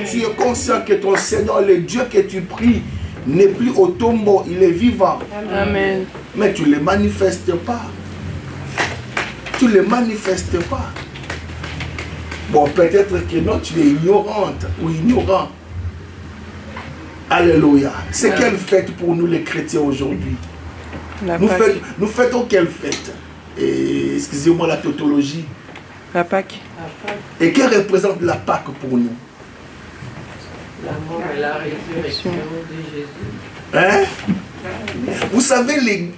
tu es conscient que ton Seigneur, le Dieu que tu pries, n'est plus au tombeau, il est vivant. Amen. Mais tu ne le manifestes pas. Tu ne le manifestes pas. Bon, peut-être que non, tu es ignorante ou ignorant. Alléluia. C'est quelle fête pour nous les chrétiens aujourd'hui? Nous fêtons quelle fête? Excusez-moi la tautologie. La Pâque. Et que représente la Pâque pour nous? La mort et la résurrection de Jésus. Hein? Vous savez,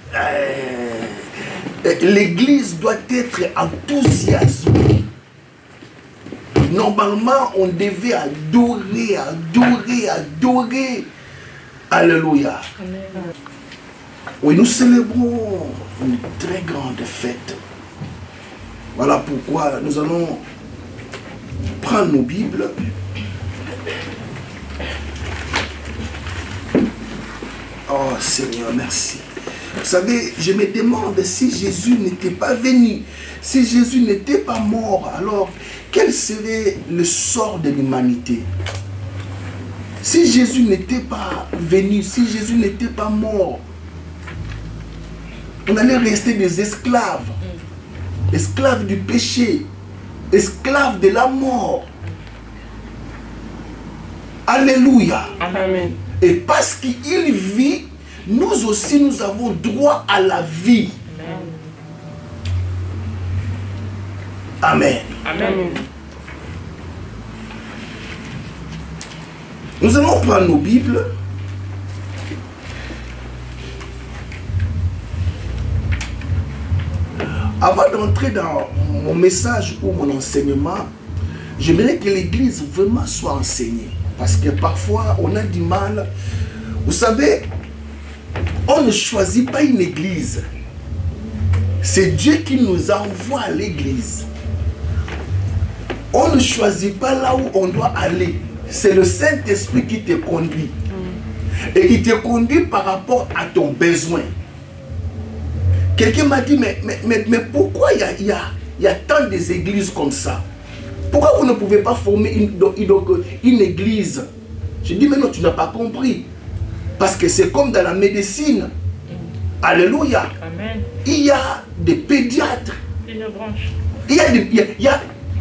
l'Église doit être enthousiasmée. Normalement, on devait adorer, adorer, adorer. Alléluia. Amen. Oui, nous célébrons une très grande fête. Voilà pourquoi nous allons prendre nos Bibles. Oh Seigneur, merci. Vous savez, je me demande si Jésus n'était pas venu, si Jésus n'était pas mort, alors quel serait le sort de l'humanité? Si Jésus n'était pas venu, si Jésus n'était pas mort, on allait rester des esclaves, esclaves du péché, esclaves de la mort. Alléluia. Amen. Et parce qu'il vit, nous aussi nous avons droit à la vie. Amen. Amen. Nous allons prendre nos Bibles. Avant d'entrer dans mon message ou mon enseignement, j'aimerais que l'Église vraiment soit enseignée. Parce que parfois, on a du mal. Vous savez, on ne choisit pas une église. C'est Dieu qui nous envoie à l'église. On ne choisit pas là où on doit aller. C'est le Saint-Esprit qui te conduit. Et il te conduit par rapport à ton besoin. Quelqu'un m'a dit, mais pourquoi il y a tant d'églises comme ça? Pourquoi vous ne pouvez pas former une église? Je dis, mais non, tu n'as pas compris. Parce que c'est comme dans la médecine. Alléluia. Amen. Il y a des pédiatres. Une branche. Il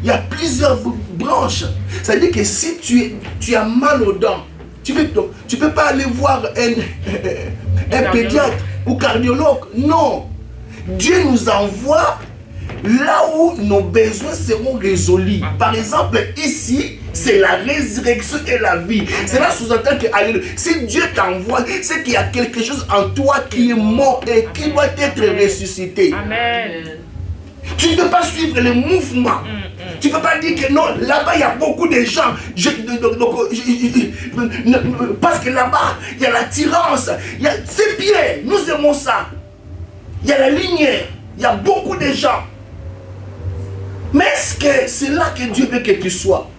y a plusieurs branches. C'est-à-dire que si tu as mal aux dents, tu ne peux pas aller voir un pédiatre ou cardiologue. Non. Dieu nous envoie là où nos besoins seront résolus. Par exemple, ici, c'est la résurrection et la vie. Cela sous-entend que, si Dieu t'envoie, c'est qu'il y a quelque chose en toi qui est mort et qui doit être ressuscité. Amen. Tu ne peux pas suivre les mouvements. Tu ne peux pas dire que non, là-bas il y a beaucoup de gens. Parce que là-bas, il y a l'attirance. C'est bien, nous aimons ça. Il y a la lumière. Il y a beaucoup de gens. Mais est-ce que c'est là que Dieu veut que tu sois?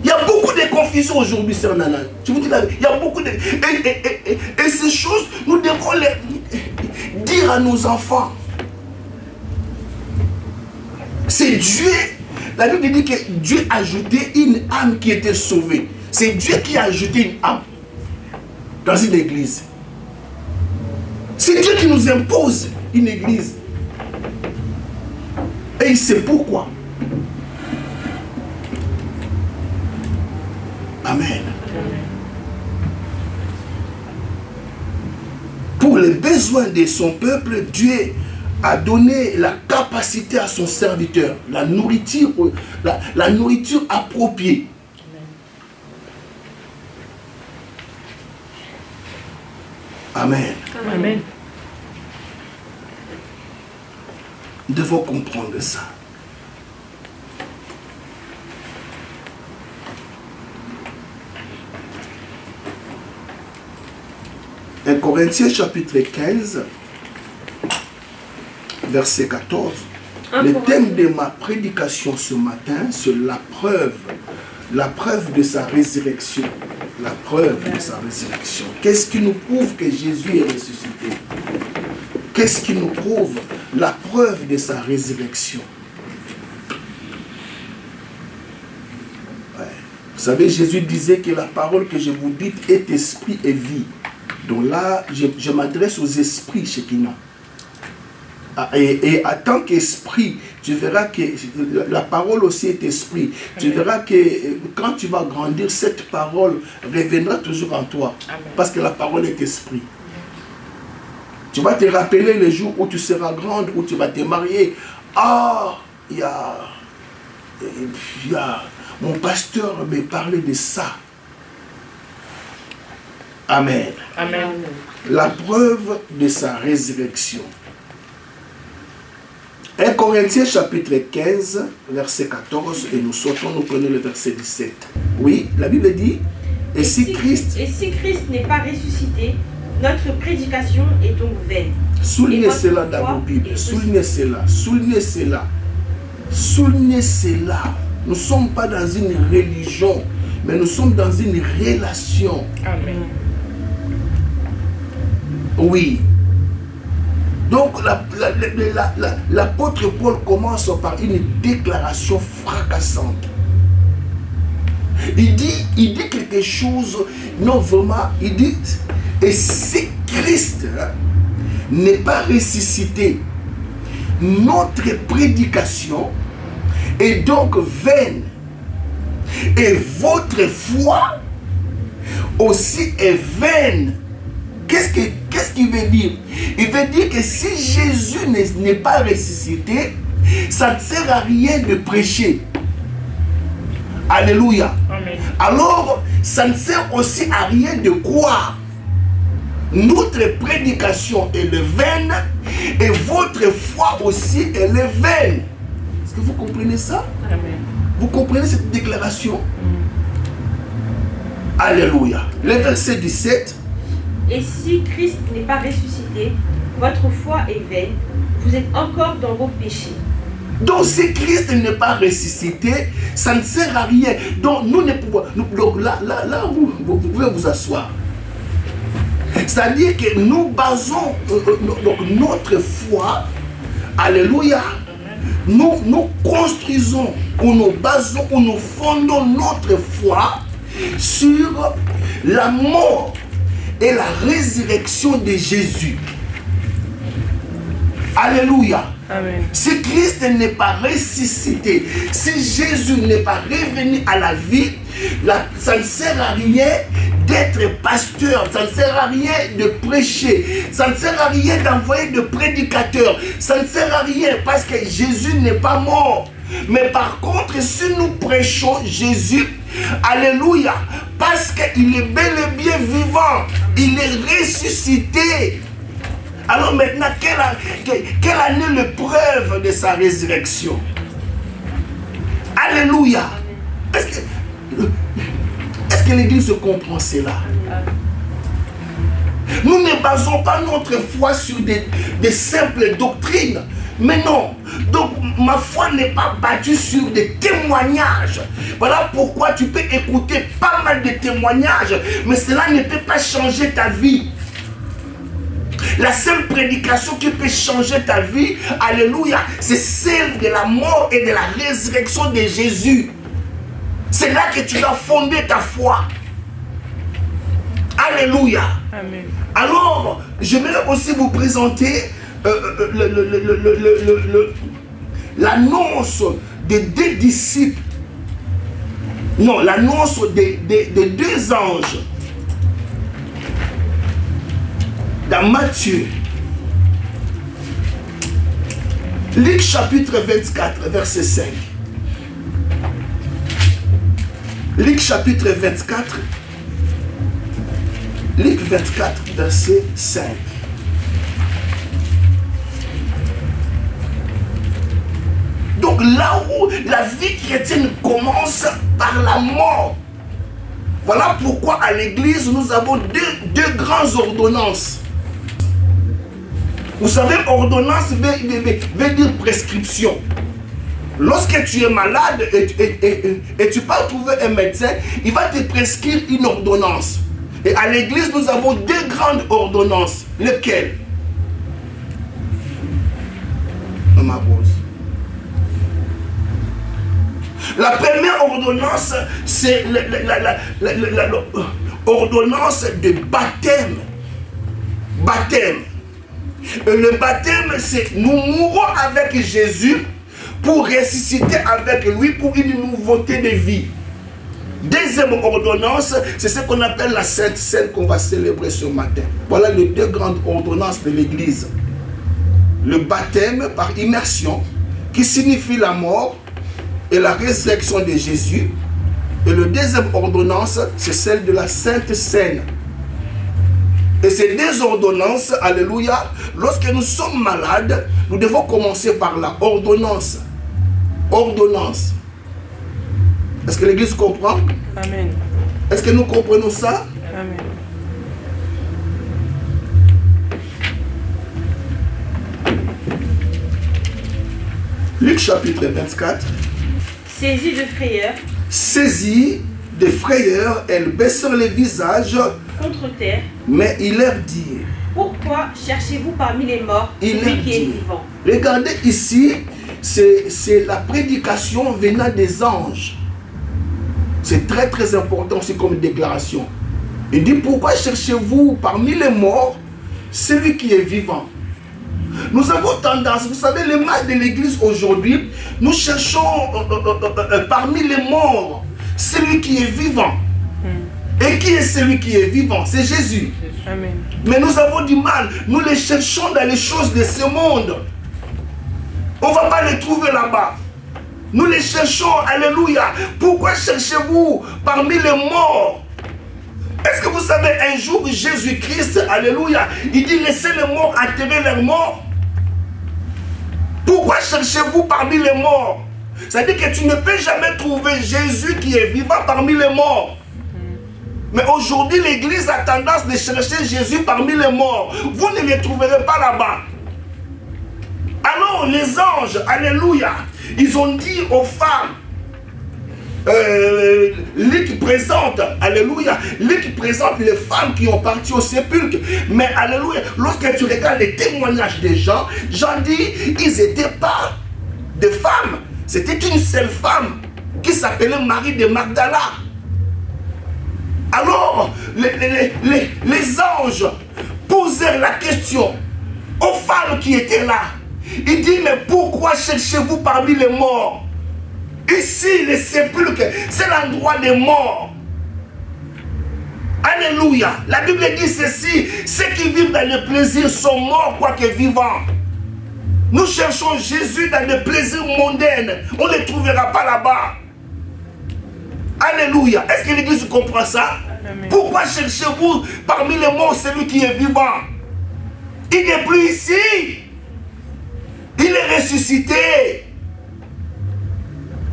Il y a beaucoup de confusion aujourd'hui, Sœur Nana. Je vous dis la vérité. Il y a beaucoup de... Et ces choses, nous devons les dire à nos enfants. C'est Dieu. La Bible dit que Dieu a ajouté une âme qui était sauvée. C'est Dieu qui a ajouté une âme dans une église. C'est Dieu qui nous impose une église. Et il sait pourquoi. Amen. Pour les besoins de son peuple, Dieu a donné la capacité à son serviteur, la nourriture appropriée. Amen. Amen. Nous devons comprendre ça. Un Corinthiens chapitre 15, verset 14. Le thème de ma prédication ce matin, c'est la preuve de sa résurrection. La preuve de sa résurrection. Qu'est-ce qui nous prouve que Jésus est ressuscité? Qu'est-ce qui nous prouve la preuve de sa résurrection? Ouais. Vous savez, Jésus disait que la parole que je vous dis est esprit et vie. Donc là, je m'adresse aux esprits, Shekinah. Et en tant qu'esprit, tu verras que la parole aussi est esprit. Tu verras que quand tu vas grandir, cette parole reviendra toujours en toi. Parce que la parole est esprit. Tu vas te rappeler les jours où tu seras grande, où tu vas te marier. Ah, il y a mon pasteur me parlait de ça. Amen. Amen. La preuve de sa résurrection. 1 Corinthiens chapitre 15, verset 14, et nous sautons, nous prenons le verset 17. Oui, la Bible dit, et si Christ n'est pas ressuscité, notre prédication est donc vaine. Soulignez cela dans vos Bibles, soulignez cela, soulignez cela, soulignez cela. Nous ne sommes pas dans une religion, mais nous sommes dans une relation. Amen. Oui. Donc l'apôtre Paul commence par une déclaration fracassante. Il dit quelque chose, non vraiment, il dit, et si Christ n'est pas ressuscité, notre prédication est donc vaine, et votre foi aussi est vaine. Qu'est-ce qu'il veut dire? Il veut dire que si Jésus n'est pas ressuscité, ça ne sert à rien de prêcher. Alléluia. Amen. Alors, ça ne sert aussi à rien de croire. Notre prédication est vaine et votre foi aussi elle est vaine. Est-ce que vous comprenez ça? Amen. Vous comprenez cette déclaration? Alléluia. Le verset 17. Et si Christ n'est pas ressuscité, votre foi est vaine, vous êtes encore dans vos péchés. Donc si Christ n'est pas ressuscité, ça ne sert à rien. Donc nous ne pouvons... Donc là vous pouvez vous asseoir. C'est-à-dire que nous basons donc notre foi, alléluia, nous construisons, ou nous basons, ou nous fondons notre foi sur la mort et la résurrection de Jésus. Alléluia. Amen. Si Christ n'est pas ressuscité, si Jésus n'est pas revenu à la vie, ça ne sert à rien d'être pasteur, ça ne sert à rien de prêcher, ça ne sert à rien d'envoyer de prédicateurs, ça ne sert à rien parce que Jésus n'est pas mort. Mais par contre, si nous prêchons Jésus, alléluia, parce qu'il est bel et bien vivant, il est ressuscité. Alors maintenant, quelle en est le preuve de sa résurrection? Alléluia. Est-ce que l'Église comprend cela? Nous ne basons pas notre foi sur des simples doctrines. Mais non. Donc ma foi n'est pas bâtie sur des témoignages. Voilà pourquoi tu peux écouter pas mal de témoignages, mais cela ne peut pas changer ta vie. La seule prédication qui peut changer ta vie, alléluia, c'est celle de la mort et de la résurrection de Jésus. C'est là que tu dois fonder ta foi. Alléluia. Amen. Alors, j'aimerais aussi vous présenter l'annonce des deux disciples. Non, l'annonce des deux anges. Dans Matthieu, Luc chapitre 24, verset 5. Luc chapitre 24, Luc 24, verset 5. Donc là où la vie chrétienne commence par la mort. Voilà pourquoi à l'église nous avons deux grandes ordonnances. Vous savez, ordonnance veut dire prescription. Lorsque tu es malade et tu vas trouver un médecin, il va te prescrire une ordonnance. Et à l'église, nous avons deux grandes ordonnances. Lesquelles? Ma pause. La première ordonnance, c'est l'ordonnance de baptême. Baptême. Et le baptême, c'est nous mourons avec Jésus pour ressusciter avec lui pour une nouveauté de vie. Deuxième ordonnance, c'est ce qu'on appelle la Sainte Seine qu'on va célébrer ce matin. Voilà les deux grandes ordonnances de l'Église. Le baptême par immersion, qui signifie la mort et la résurrection de Jésus. Et la deuxième ordonnance, c'est celle de la Sainte Seine. Et ces deux ordonnances, alléluia, lorsque nous sommes malades, nous devons commencer par la ordonnance. Ordonnance. Est-ce que l'Église comprend? Amen. Est-ce que nous comprenons ça? Amen. Luc chapitre 24. Saisie de frayeur, Saisie de frayeur, elles baissèrent les visages, contre terre, mais ils leur dirent. pourquoi cherchez-vous parmi les morts Il celui leur qui est dit. vivant? Regardez ici, c'est la prédication venant des anges. C'est très très important aussi comme déclaration. Il dit, pourquoi cherchez-vous parmi les morts celui qui est vivant? Nous avons tendance, vous savez, le mal de l'Église aujourd'hui, nous cherchons parmi les morts celui qui est vivant. Et qui est celui qui est vivant? C'est Jésus. Amen. Mais nous avons du mal, nous les cherchons dans les choses de ce monde. On ne va pas les trouver là-bas. Nous les cherchons, alléluia. Pourquoi cherchez-vous parmi les morts? Est-ce que vous savez, un jour, Jésus-Christ, alléluia, il dit, laissez les morts enterrer leurs morts. Pourquoi cherchez-vous parmi les morts? C'est-à-dire que tu ne peux jamais trouver Jésus qui est vivant parmi les morts. Mais aujourd'hui, l'Église a tendance de chercher Jésus parmi les morts. Vous ne les trouverez pas là-bas. Alors, les anges, alléluia, ils ont dit aux femmes, Luc présente, alléluia, Luc présente les femmes qui ont parti au sépulcre. Mais alléluia, lorsque tu regardes les témoignages des gens, Jean dit, ils n'étaient pas des femmes. C'était une seule femme qui s'appelait Marie de Magdala. Alors, les anges posèrent la question aux femmes qui étaient là. Il dit, mais pourquoi cherchez-vous parmi les morts? Ici, les sépulcres, c'est l'endroit des morts. Alléluia. La Bible dit ceci, ceux qui vivent dans le plaisir sont morts, quoique vivants. Nous cherchons Jésus dans le plaisir mondain. On ne le trouvera pas là-bas. Alléluia. Est-ce que l'Église comprend ça? Amen. Pourquoi cherchez-vous parmi les morts celui qui est vivant? Il n'est plus ici. Il est ressuscité.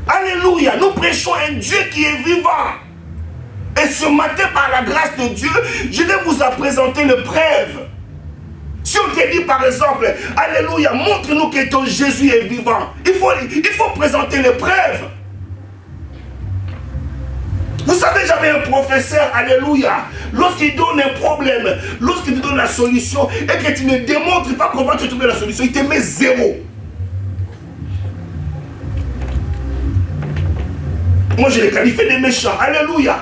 Alléluia. Nous prêchons un Dieu qui est vivant. Et ce matin, par la grâce de Dieu, je vais vous présenter le preuve. Si on te dit par exemple, alléluia, montre-nous que ton Jésus est vivant. Il faut présenter les preuves. Vous savez, j'avais un professeur, alléluia, lorsqu'il donne un problème, lorsqu'il te donne la solution, et que tu ne démontres pas comment tu trouves la solution, il te met 0. Moi, je les qualifie de méchants, alléluia.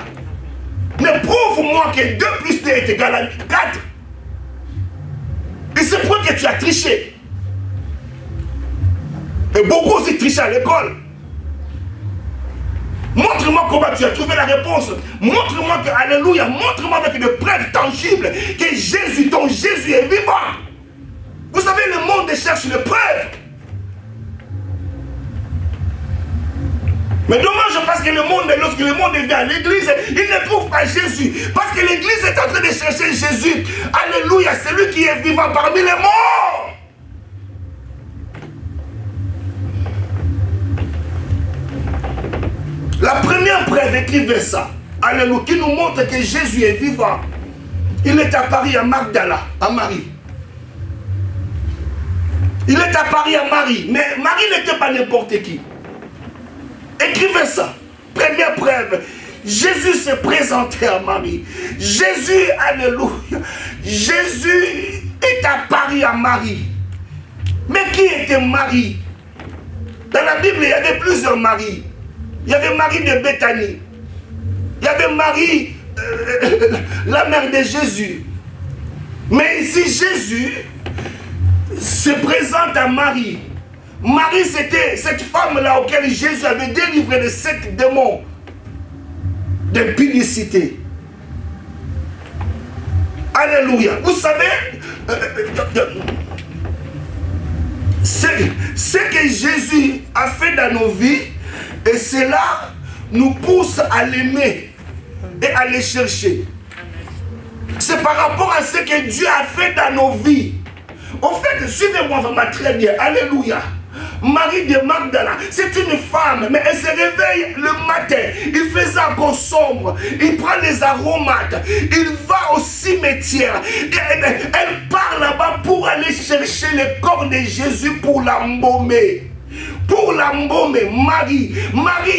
Mais prouve-moi que 2 plus 2 est égal à 4. Et c'est pour que tu as triché. Et beaucoup aussi triché à l'école. Montre-moi comment tu as trouvé la réponse. Montre-moi que, alléluia, montre-moi avec des preuves tangibles que Jésus, ton Jésus est vivant. Vous savez, le monde cherche les preuves. Mais dommage parce que le monde, lorsque le monde vient à l'église, il ne trouve pas Jésus. Parce que l'église est en train de chercher Jésus. Alléluia, celui qui est vivant parmi les morts. La première preuve, écrivez ça. Alléluia, qui nous montre que Jésus est vivant. Il est apparu à Magdala, à Marie. Il est apparu à Marie. Mais Marie n'était pas n'importe qui. Écrivez ça. Première preuve. Jésus s'est présenté à Marie. Jésus, alléluia. Jésus est apparu à Marie. Mais qui était Marie? Dans la Bible, il y avait plusieurs Maries. Il y avait Marie de Béthanie. Il y avait Marie, la mère de Jésus. Mais ici, Jésus se présente à Marie. Marie, c'était cette femme-là auquel Jésus avait délivré de 7 démons de publicité. Alléluia. Vous savez, ce que Jésus a fait dans nos vies, et cela nous pousse à l'aimer et à le chercher. C'est par rapport à ce que Dieu a fait dans nos vies. En fait, suivez-moi vraiment très bien. Alléluia. Marie de Magdala, c'est une femme, mais elle se réveille le matin. Il faisait encore sombre. Il prend les aromates. Il va au cimetière. Elle part là-bas pour aller chercher le corps de Jésus pour l'embaumer. Pour l'embaumer, Marie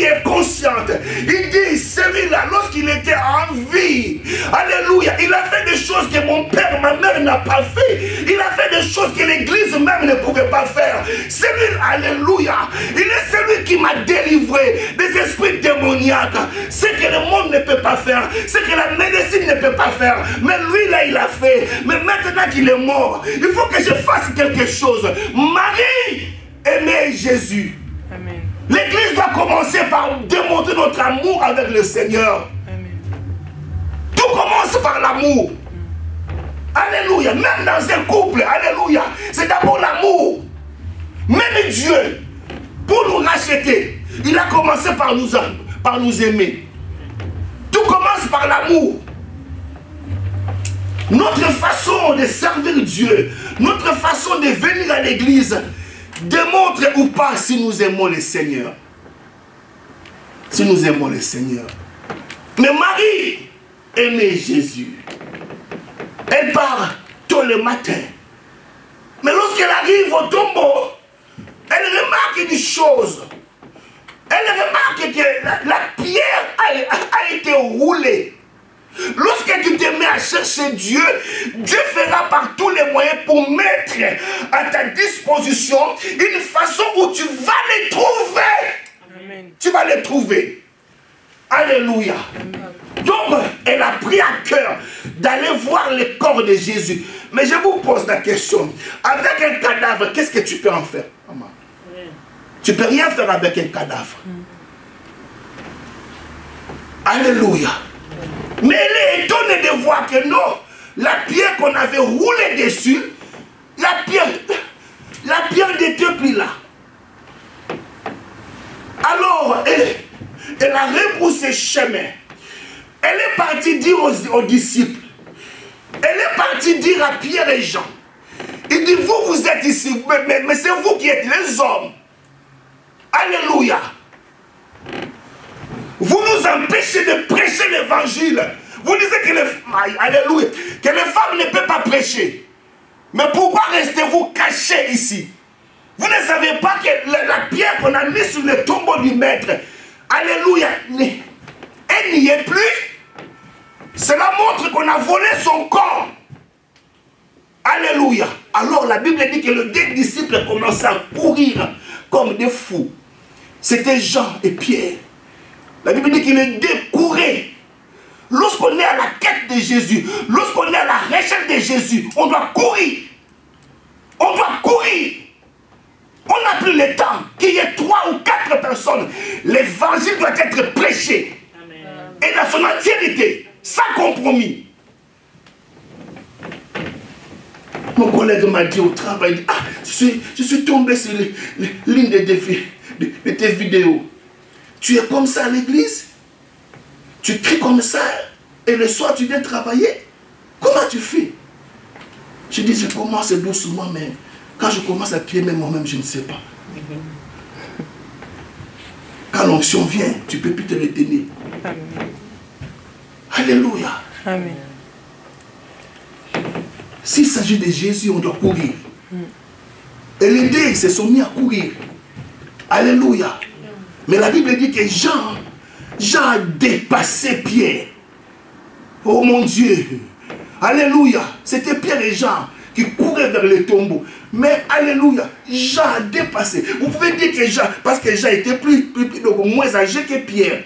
est consciente. Il dit, celui-là, lorsqu'il était en vie, alléluia, il a fait des choses que mon père, ma mère n'a pas fait. Il a fait des choses que l'église même ne pouvait pas faire. Celui-là, alléluia, il est celui qui m'a délivré des esprits démoniaques. Ce que le monde ne peut pas faire, ce que la médecine ne peut pas faire. Mais lui, là, il a fait. Mais maintenant qu'il est mort, il faut que je fasse quelque chose. Marie aimez Jésus. Amen. L'église doit commencer par démontrer notre amour avec le Seigneur. Amen. Tout commence par l'amour. Alléluia. Même dans un couple, alléluia, c'est d'abord l'amour. Même Dieu, pour nous racheter, il a commencé par nous aimer. Tout commence par l'amour. Notre façon de servir Dieu, notre façon de venir à l'église, démontre ou pas si nous aimons le Seigneur. Si nous aimons le Seigneur. Mais Marie aimait Jésus. Elle part tôt le matin. Mais lorsqu'elle arrive au tombeau, elle remarque une chose. Elle remarque que la pierre a été roulée. Lorsque tu te mets à chercher Dieu, Dieu fera par tous les moyens pour mettre à ta disposition une façon où tu vas les trouver. Amen. Tu vas les trouver. Alléluia. Amen. Donc, elle a pris à cœur d'aller voir le corps de Jésus. Mais je vous pose la question. Avec un cadavre, qu'est-ce que tu peux en faire, maman? Tu ne peux rien faire avec un cadavre. Alléluia. Mais elle est étonnée de voir que non, la pierre qu'on avait roulée dessus, la pierre n'était plus là. Alors, elle a rebroussé chemin. Elle est partie dire aux disciples, elle est partie dire à Pierre et Jean, il dit, vous êtes ici, mais c'est vous qui êtes les hommes. Alléluia. Vous nous empêchez de prêcher l'évangile. Vous disiez que alléluia, que les femmes ne peuvent pas prêcher. Mais pourquoi restez-vous cachés ici? Vous ne savez pas que la pierre qu'on a mise sur le tombeau du maître, alléluia, elle n'y est plus. Cela montre qu'on a volé son corps. Alléluia. Alors la Bible dit que les deux disciples commençaient à courir comme des fous. C'était Jean et Pierre. La Bible dit que les deux couraient. Lorsqu'on est à la quête de Jésus, lorsqu'on est à la recherche de Jésus, on doit courir. On doit courir. On n'a plus le temps qu'il y ait 3 ou 4 personnes. L'évangile doit être prêché. Amen. Et dans son entièreté, sans compromis. Mon collègue m'a dit au travail, il dit, ah, je suis tombé sur l'une de tes vidéos. Tu es comme ça à l'église? Tu cries comme ça et le soir tu viens travailler? Comment tu fais? Je dis, je commence doucement, mais quand je commence à prier, même moi-même, je ne sais pas. Quand l'onction vient, tu ne peux plus te retenir. Amen. Alléluia. Amen. S'il s'agit de Jésus, on doit courir. Et les deux se sont mis à courir. Alléluia. Mais la Bible dit que Jean a dépassé Pierre. Oh mon Dieu. Alléluia. C'était Pierre et Jean qui couraient vers le tombeau. Mais alléluia, Jean a dépassé. Vous pouvez dire que Jean, parce que Jean était donc moins âgé que Pierre.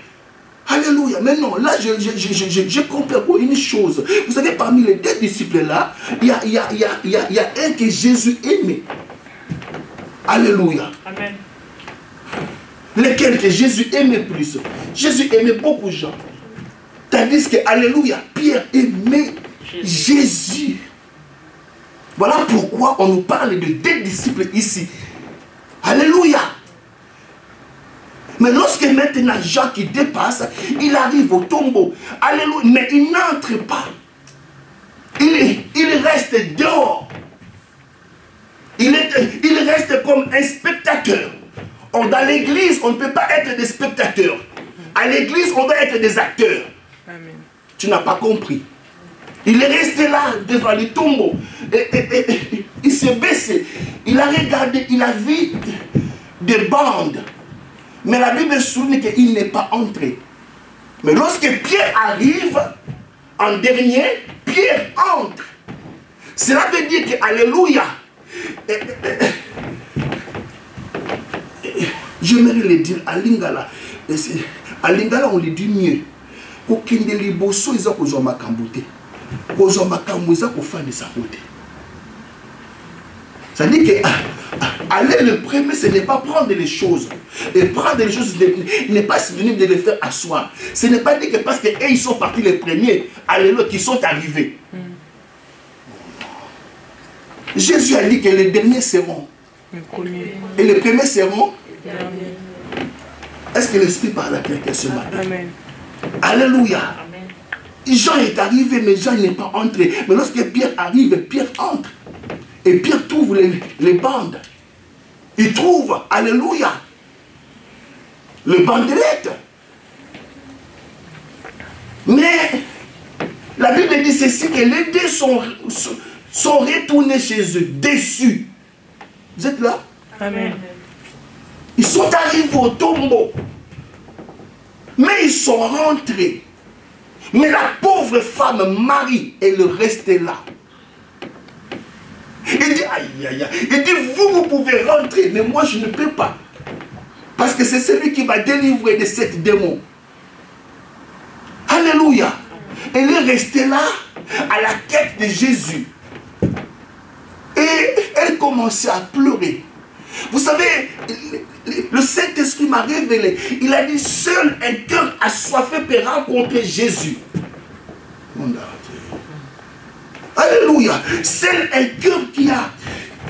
Alléluia. Mais non, là, je comprends une chose. Vous savez, parmi les deux disciples là, il y a un que Jésus aimait. Alléluia. Amen. Lequel que Jésus aimait plus? Jésus aimait beaucoup Jean. Tandis que, alléluia, Pierre aimait Jésus. Voilà pourquoi on nous parle de deux disciples ici. Alléluia. Mais lorsque maintenant Jean qui dépasse, il arrive au tombeau. Alléluia. Mais il n'entre pas. Il reste dehors. Il reste comme un spectateur. Or, dans l'église, on ne peut pas être des spectateurs. À l'église, on doit être des acteurs. Amen. Tu n'as pas compris. Il est resté là devant le tombeau. Et il s'est baissé. Il a regardé, il a vu des bandes. Mais la Bible souligne qu'il n'est pas entré. Mais lorsque Pierre arrive, en dernier, Pierre entre. Cela veut dire que, alléluia, j'aimerais le dire à Lingala. À Lingala, on le dit mieux. Kokende liboso iza kozwa makambo te. Kozwa makambo iza kofanda sa côté. Ça dit que aller le premier, ce n'est pas prendre les choses. Et prendre les choses n'est pas synonyme de les faire asseoir. Ce n'est pas dit que parce qu'eux ils sont partis les premiers, alléluia, qui sont arrivés. Jésus a dit que les derniers seront. Et les premiers seront. Est-ce que l'Esprit parle à quelqu'un ce matin? Amen. Alléluia. Amen. Jean est arrivé, mais Jean n'est pas entré. Mais lorsque Pierre arrive, Pierre entre. Et Pierre trouve les bandes. Il trouve, alléluia, les bandelettes. Mais la Bible dit ceci, que les deux sont retournés chez eux, déçus. Vous êtes là? Amen. Ils sont arrivés au tombeau. Mais ils sont rentrés. Mais la pauvre femme Marie, elle restait là. Il dit, aïe, aïe, aïe. Il dit, vous pouvez rentrer, mais moi je ne peux pas. Parce que c'est celui qui va délivrer de cette démon. Alléluia. Elle est restée là, à la quête de Jésus. Et elle commençait à pleurer. Vous savez, le Saint-Esprit m'a révélé. Il a dit, seul un cœur assoiffé peut rencontrer Jésus. Alléluia. Seul un cœur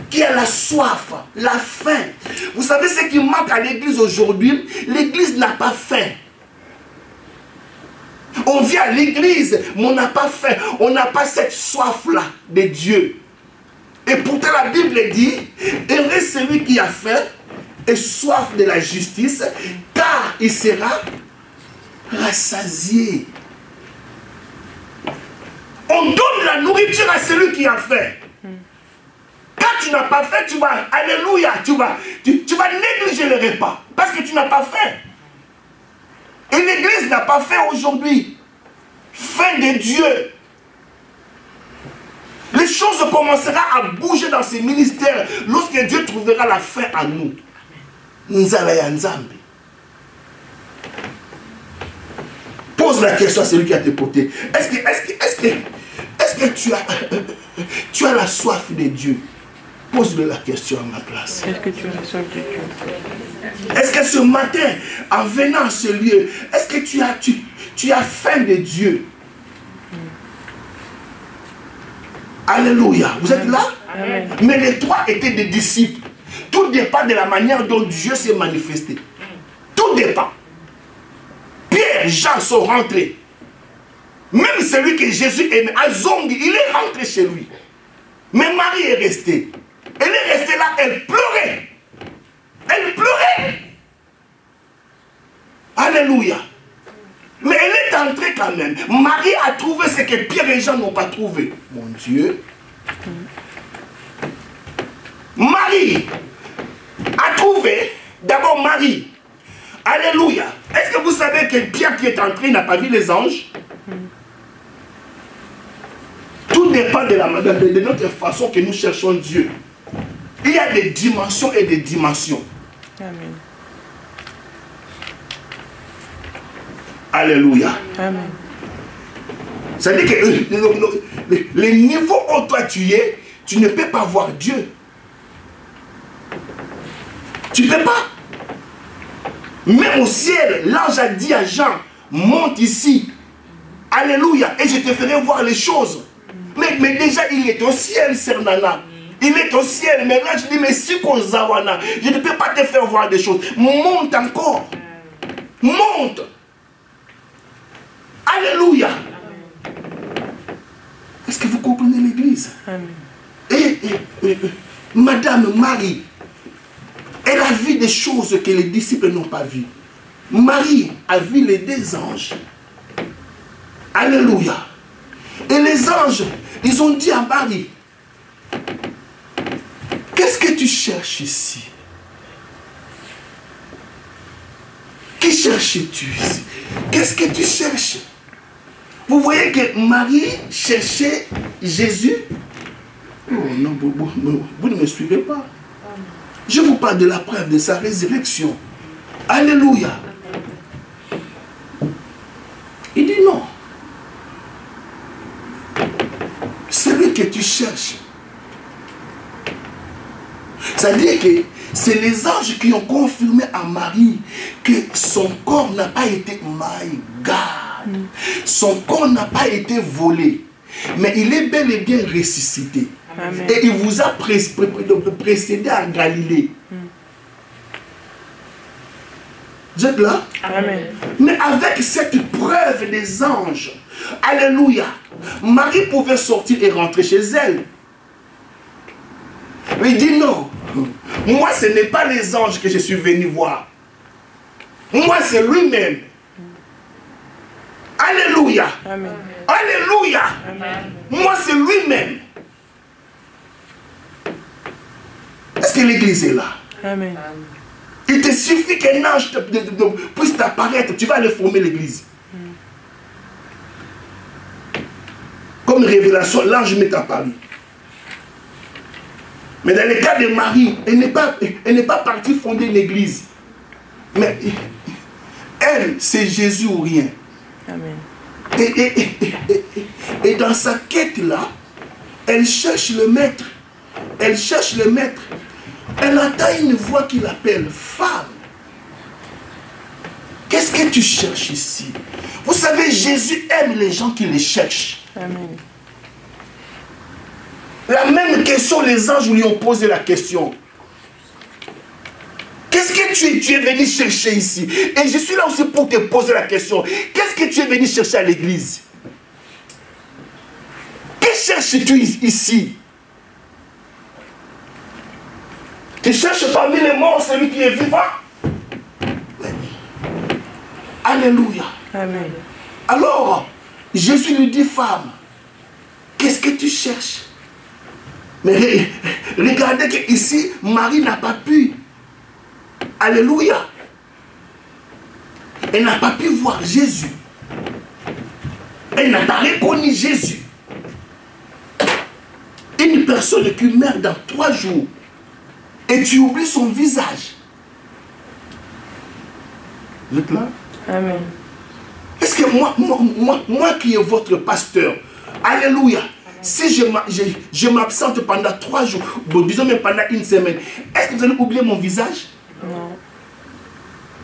qui a la soif, la faim. Vous savez ce qui manque à l'église aujourd'hui? L'église n'a pas faim. On vient à l'église, mais on n'a pas faim. On n'a pas cette soif-là de Dieu. Et pourtant la Bible dit, heureux celui qui a faim et soif de la justice, car il sera rassasié. On donne la nourriture à celui qui a faim. Quand tu n'as pas faim, tu vas, alléluia, tu vas négliger le repas. Parce que tu n'as pas faim. Et l'église n'a pas faim aujourd'hui. Faim de Dieu. Les choses commenceront à bouger dans ces ministères lorsque Dieu trouvera la faim en nous. Nzala ya Nzambe. Pose la question à celui qui a te porté. Est-ce que tu as la soif de Dieu? Pose-le la question à ma place. Est-ce que tu as la soif de Dieu? Est-ce que ce matin, en venant à ce lieu, est-ce que tu as faim de Dieu? Alléluia. Vous êtes là? Amen. Mais les trois étaient des disciples. Tout dépend de la manière dont Dieu s'est manifesté. Tout dépend. Pierre et Jean sont rentrés. Même celui que Jésus aimait, Azongi, il est rentré chez lui. Mais Marie est restée. Elle est restée là, elle pleurait. Elle pleurait. Alléluia. Mais elle est entrée quand même. Marie a trouvé ce que Pierre et Jean n'ont pas trouvé. Mon Dieu. Marie a trouvé, d'abord Marie. Alléluia. Est-ce que vous savez que Pierre qui est entré n'a pas vu les anges? Tout dépend de notre façon que nous cherchons Dieu. Il y a des dimensions et des dimensions. Amen. Alléluia. Amen. C'est-à-dire que les niveaux où toi tu es, tu ne peux pas voir Dieu. Tu ne peux pas. Même au ciel, l'ange a dit à Jean, monte ici. Alléluia. Et je te ferai voir les choses. Mais déjà, il est au ciel, Sernana. Il est au ciel. Mais là, je dis, mais si Zawana, je ne peux pas te faire voir des choses. Monte encore. Monte. Alléluia. Est-ce que vous comprenez l'église? Et Madame Marie, elle a vu des choses que les disciples n'ont pas vues. Marie a vu les deux anges. Alléluia. Et les anges, ils ont dit à Marie, qu'est-ce que tu cherches ici? Qui cherches-tu ici? Qu'est-ce que tu cherches? Vous voyez que Marie cherchait Jésus. Oh non, vous ne me suivez pas. Je vous parle de la preuve de sa résurrection. Alléluia. Il dit non. Celui que tu cherches. C'est-à-dire que c'est les anges qui ont confirmé à Marie que son corps n'a pas été, my God, son corps n'a pas été volé, mais il est bel et bien ressuscité. Amen. Et il vous a précédé à Galilée. Vous êtes là? Amen. Mais avec cette preuve des anges, alléluia, Marie pouvait sortir et rentrer chez elle. Mais il dit non. Moi, ce n'est pas les anges que je suis venu voir. Moi, c'est lui-même. Alléluia. Amen. Alléluia. Amen. Moi, c'est lui-même. Est-ce que l'église est là? Amen. Il te suffit qu'un ange puisse t'apparaître. Tu vas aller former l'église. Comme révélation, l'ange m'est apparu. Mais dans le cas de Marie, elle n'est pas partie fonder une église. Mais elle, c'est Jésus ou rien. Amen. Et dans sa quête-là, elle cherche le maître. Elle cherche le maître. Elle entend une voix qui l'appelle femme. Qu'est-ce que tu cherches ici? Vous savez, Jésus aime les gens qui les cherchent. Amen. La même question, les anges lui ont posé la question. Qu'est-ce que tu es venu chercher ici? Et je suis là aussi pour te poser la question. Qu'est-ce que tu es venu chercher à l'église? Que cherches-tu ici? Tu cherches parmi les morts celui qui est vivant? Alléluia. Amen. Alors, Jésus lui dit, femme, qu'est-ce que tu cherches? Mais regardez qu'ici, Marie n'a pas pu. Alléluia. Elle n'a pas pu voir Jésus. Elle n'a pas reconnu Jésus. Une personne qui meurt dans 3 jours et tu oublies son visage. Vous êtes là? Amen. Est-ce que moi qui est votre pasteur, alléluia, si je m'absente pendant 3 jours, bon, disons même pendant 1 semaine, est-ce que vous allez oublier mon visage? Non.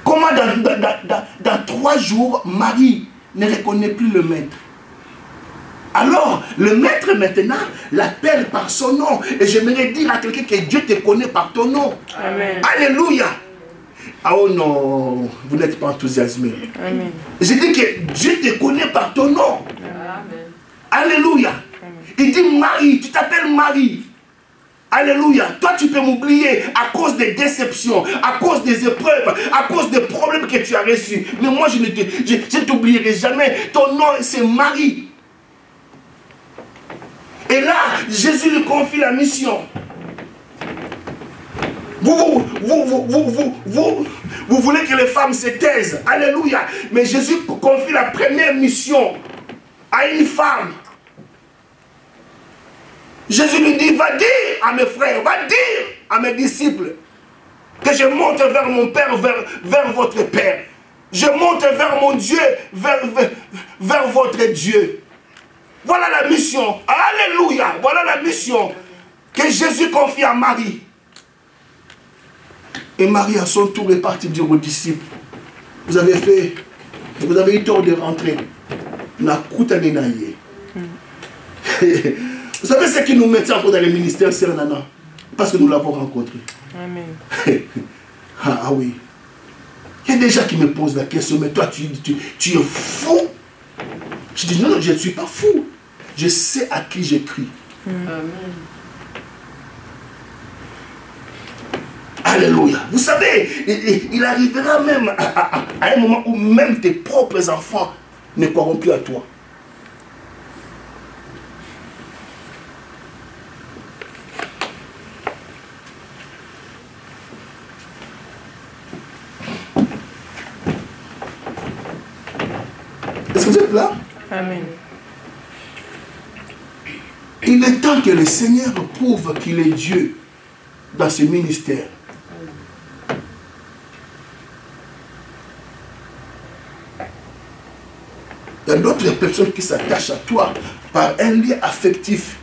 Comment dans 3 jours, Marie ne reconnaît plus le maître? Alors, le maître maintenant l'appelle par son nom. Et j'aimerais dire à quelqu'un que Dieu te connaît par ton nom. Amen. Alléluia. Ah oh non, vous n'êtes pas enthousiasmé. Amen. Je dis que Dieu te connaît par ton nom. Amen. Alléluia. Amen. Il dit Marie, tu t'appelles Marie. Alléluia. Toi, tu peux m'oublier à cause des déceptions, à cause des épreuves, à cause des problèmes que tu as reçus. Mais moi, je ne t'oublierai jamais. Ton nom, c'est Marie. Et là, Jésus lui confie la mission. Vous voulez que les femmes se taisent. Alléluia. Mais Jésus confie la première mission à une femme. Jésus lui dit, va dire à mes frères, va dire à mes disciples que je monte vers mon Père, vers votre Père. Je monte vers mon Dieu, vers votre Dieu. Voilà la mission. Alléluia. Voilà la mission que Jésus confie à Marie. Et Marie, à son tour, est partie dire aux disciples, vous avez eu tort de rentrer. Vous savez ce qui nous met encore dans les ministères, c'est Nana? Parce que nous l'avons rencontré. Amen. Ah oui. Il y a des gens qui me posent la question, mais toi, tu es fou. Je dis, non, je ne suis pas fou. Je sais à qui j'écris. Amen. Alléluia. Vous savez, il arrivera même à un moment où même tes propres enfants ne croiront plus à toi. Est-ce que vous êtes là? Amen. Il est temps que le Seigneur prouve qu'il est Dieu dans ce ministère. Il y a d'autres personnes qui s'attachent à toi par un lien affectif.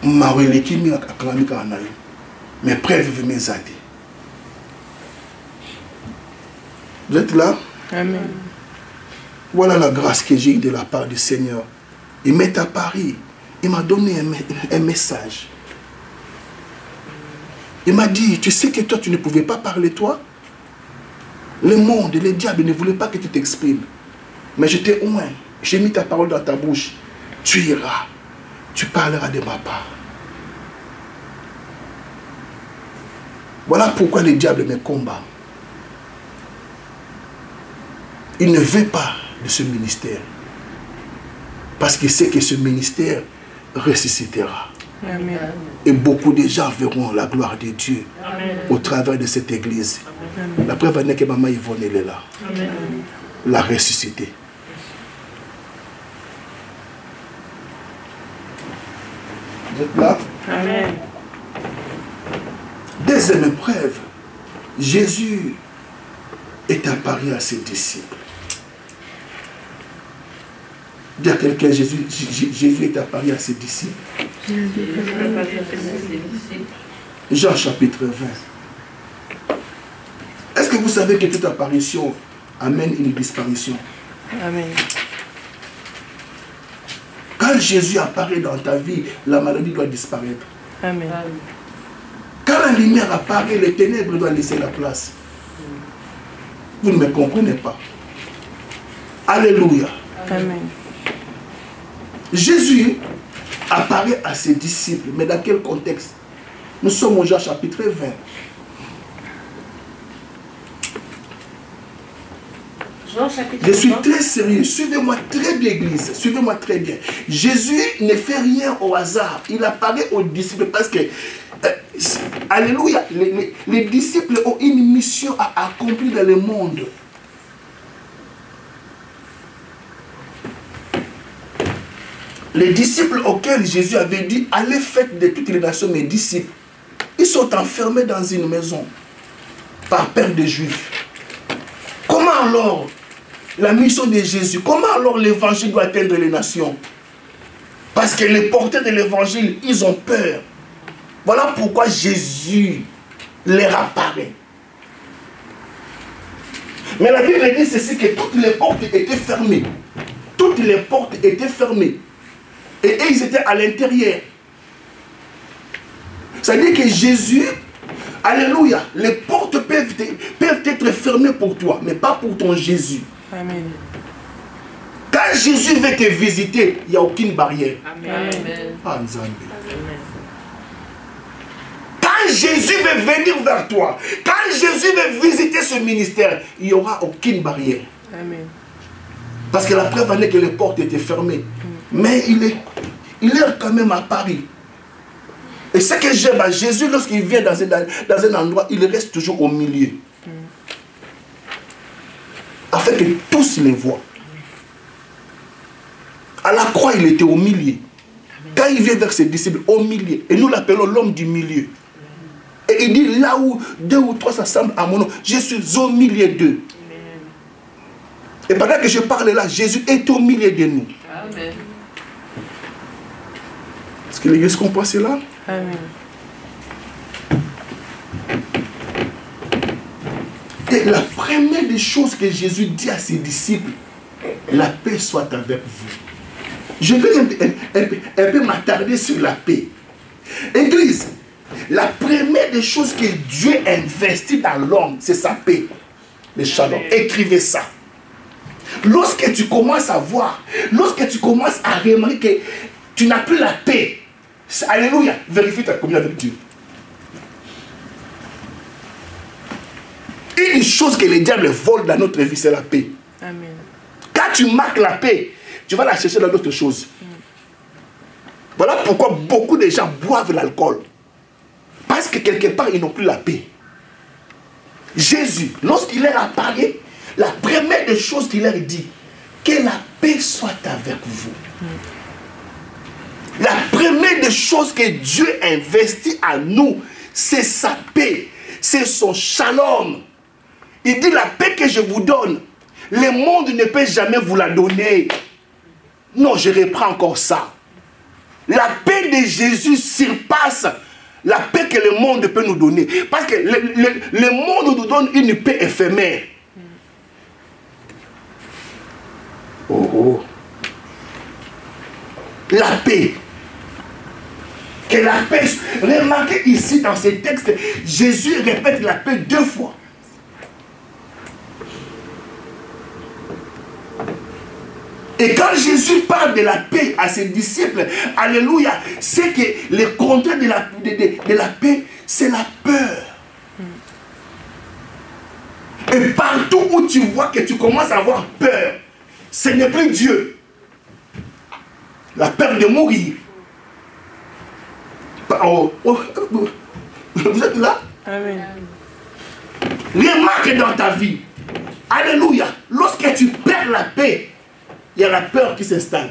Mais preuve mes amis. Vous êtes là? Amen. Voilà la grâce que j'ai eue de la part du Seigneur. Il m'est apparu. Il m'a donné un message. Il m'a dit, tu sais que toi, tu ne pouvais pas parler, toi? Le monde, les diables ne voulaient pas que tu t'exprimes. Mais je t'ai oint. J'ai mis ta parole dans ta bouche. Tu iras. Tu parleras de ma part. Voilà pourquoi le diable me combat. Il ne veut pas de ce ministère. Parce qu'il sait que ce ministère ressuscitera. Amen. Et beaucoup de gens verront la gloire de Dieu. Amen. Au travers de cette église. Amen. La preuve est que maman Yvonne est là. Amen. La ressuscité. Vous êtes là? Amen. Deuxième épreuve. Jésus est apparu à ses disciples. Dis à quelqu'un, Jésus est apparu à ses disciples. Jean chapitre 20. Est-ce que vous savez que toute apparition amène une disparition? Amen. Quand Jésus apparaît dans ta vie, la maladie doit disparaître. Amen. Quand la lumière apparaît, les ténèbres doivent laisser la place. Vous ne me comprenez pas. Alléluia. Amen. Jésus apparaît à ses disciples, mais dans quel contexte? Nous sommes au Jean chapitre 20. Jean chapitre 20. Je suis très sérieux. Suivez-moi très bien, Église. Suivez-moi très bien. Jésus ne fait rien au hasard. Il apparaît aux disciples parce que, alléluia, les disciples ont une mission à accomplir dans le monde. Les disciples auxquels Jésus avait dit, allez faites de toutes les nations mes disciples. Ils sont enfermés dans une maison par peur des Juifs. Comment alors la mission de Jésus, comment alors l'évangile doit atteindre les nations? Parce que les porteurs de l'évangile, ils ont peur. Voilà pourquoi Jésus leur apparaît. Mais la Bible dit ceci, que toutes les portes étaient fermées. Toutes les portes étaient fermées. Et ils étaient à l'intérieur. C'est-à-dire que Jésus, alléluia, les portes peuvent être fermées pour toi, mais pas pour ton Jésus. Amen. Quand Jésus veut te visiter, il n'y a aucune barrière. Amen. Ah, Nzambe. Quand Jésus veut venir vers toi, quand Jésus veut visiter ce ministère, il n'y aura aucune barrière. Amen. Parce que la preuve en est que les portes étaient fermées. Mais il est quand même à Paris. Et ce que j'aime à Jésus, lorsqu'il vient dans un endroit, il reste toujours au milieu. Afin que tous les voient. À la croix, il était au milieu. Quand Quand il vient vers ses disciples, au milieu, et nous l'appelons l'homme du milieu. Et il dit, là où 2 ou 3 s'assemblent à mon nom, je suis au milieu d'eux. Et pendant que je parle là, Jésus est au milieu de nous. Amen. Est-ce que l'Église comprend cela? Amen. Et la première des choses que Jésus dit à ses disciples, la paix soit avec vous. Je vais un peu m'attarder sur la paix. Église, la première des choses que Dieu investit dans l'homme, c'est sa paix. Le shalom. Écrivez ça. Lorsque tu commences à voir, lorsque tu commences à remarquer que tu n'as plus la paix, alléluia, vérifie ta communion avec Dieu. Une chose que le diable vole dans notre vie, c'est la paix. Amen. Quand tu marques la paix, tu vas la chercher dans d'autres choses. Voilà pourquoi beaucoup de gens boivent l'alcool. Parce que quelque part, ils n'ont plus la paix. Jésus, lorsqu'il leur a parlé, la première des choses qu'il leur dit, que la paix soit avec vous. La première des choses que Dieu investit à nous, c'est sa paix, c'est son shalom. Il dit, la paix que je vous donne, le monde ne peut jamais vous la donner. Non, je reprends encore ça. La paix de Jésus surpasse la paix que le monde peut nous donner. Parce que le monde nous donne une paix éphémère. Oh, oh. La paix. Que la paix. Remarquez ici dans ces textes, Jésus répète la paix 2 fois. Et quand Jésus parle de la paix à ses disciples, alléluia, c'est que le contraire de la paix, c'est la peur. Et partout où tu vois que tu commences à avoir peur, ce n'est plus Dieu. La peur de mourir. Oh, oh, vous êtes là? Amen. Remarque dans ta vie, alléluia, lorsque tu perds la paix, il y a la peur qui s'installe.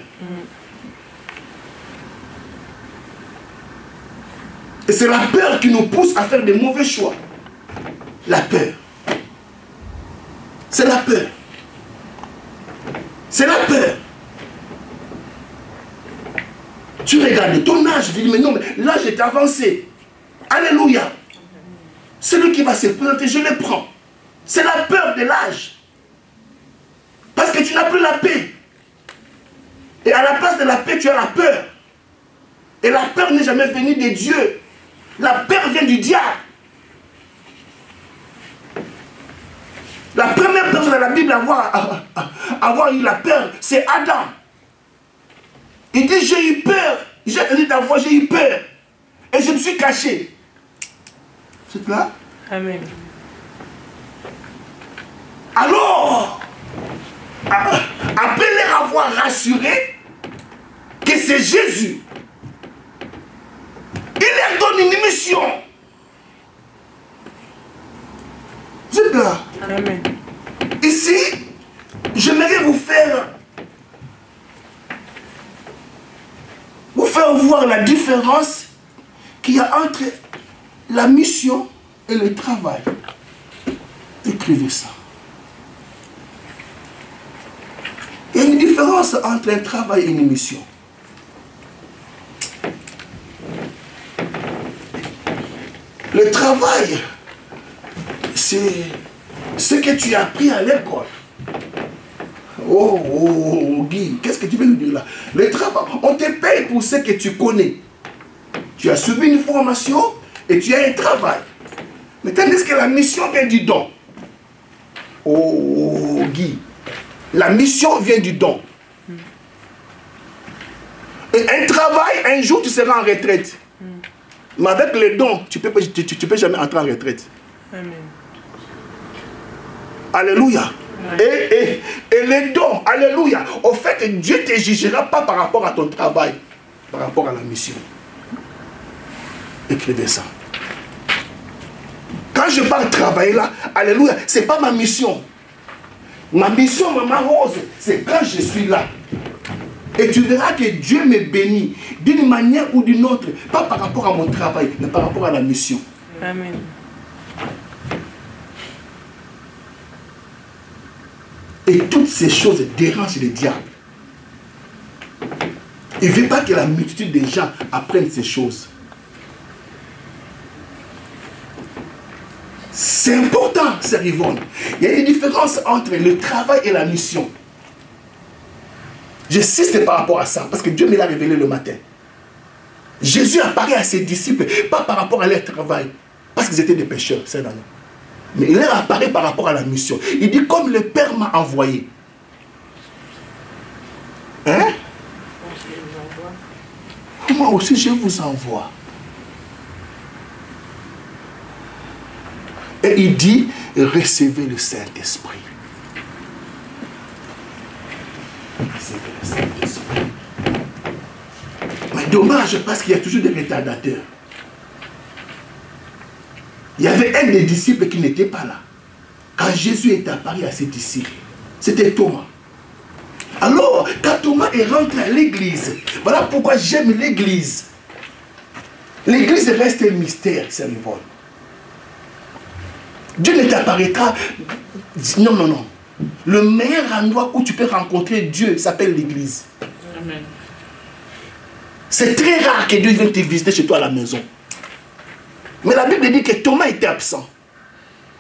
Et c'est la peur qui nous pousse à faire des mauvais choix. La peur. C'est la peur. C'est la peur. Tu regardes ton âge, tu dis, mais non, mais l'âge est avancé. Alléluia. Celui qui va se présenter, je le prends. C'est la peur de l'âge. Parce que tu n'as plus la paix. Et à la place de la paix, tu as la peur. Et la peur n'est jamais venue de Dieu. La peur vient du diable. La première personne dans la Bible à avoir eu la peur, c'est Adam. Il dit, j'ai eu peur. J'ai entendu ta voix, j'ai eu peur. Et je me suis caché. C'est là? Amen. Alors, après leur avoir rassuré que c'est Jésus, il leur donne une mission. Vous êtes là? Amen. Ici, j'aimerais vous faire voir la différence qu'il y a entre la mission et le travail. Écrivez ça. Il y a une différence entre un travail et une mission. Le travail, c'est ce que tu as appris à l'école. Oh, Guy, qu'est-ce que tu veux nous dire là? Le travail, on te paye pour ce que tu connais. Tu as suivi une formation et tu as un travail. Mais tandis que la mission vient du don. Oh, Guy, la mission vient du don. Et un travail, un jour tu seras en retraite. Mais avec le don, tu ne peux jamais entrer en retraite. Amen. Alléluia. Et les dons, alléluia. Au fait, Dieu ne te jugera pas par rapport à ton travail, par rapport à la mission. Écrivez ça. Quand je parle travailler là, alléluia, ce n'est pas ma mission. Ma mission, Maman Rose, c'est quand je suis là. Et tu verras que Dieu me bénit d'une manière ou d'une autre, pas par rapport à mon travail, mais par rapport à la mission. Amen. Et toutes ces choses dérangent le diable. Il ne veut pas que la multitude des gens apprennent ces choses. C'est important, c'est Yvonne. Il y a une différence entre le travail et la mission. J'insiste par rapport à ça, parce que Dieu me l'a révélé le matin. Jésus apparaît à ses disciples, pas par rapport à leur travail, parce qu'ils étaient des pécheurs, c'est là. Mais il leur apparaît par rapport à la mission. Il dit, comme le Père m'a envoyé. Hein? Moi aussi, je vous envoie. Et il dit, recevez le Saint-Esprit. Recevez le Saint-Esprit. Mais dommage, parce qu'il y a toujours des retardateurs. Il y avait un des disciples qui n'était pas là. Quand Jésus est apparu à ses disciples, c'était Thomas. Alors, quand Thomas est rentré à l'église, voilà pourquoi j'aime l'église. L'église reste un mystère, c'est le vol. Dieu ne t'apparaîtra. Non, non, non. Le meilleur endroit où tu peux rencontrer Dieu s'appelle l'église. Amen. C'est très rare que Dieu vienne te visiter chez toi à la maison. Mais la Bible dit que Thomas était absent.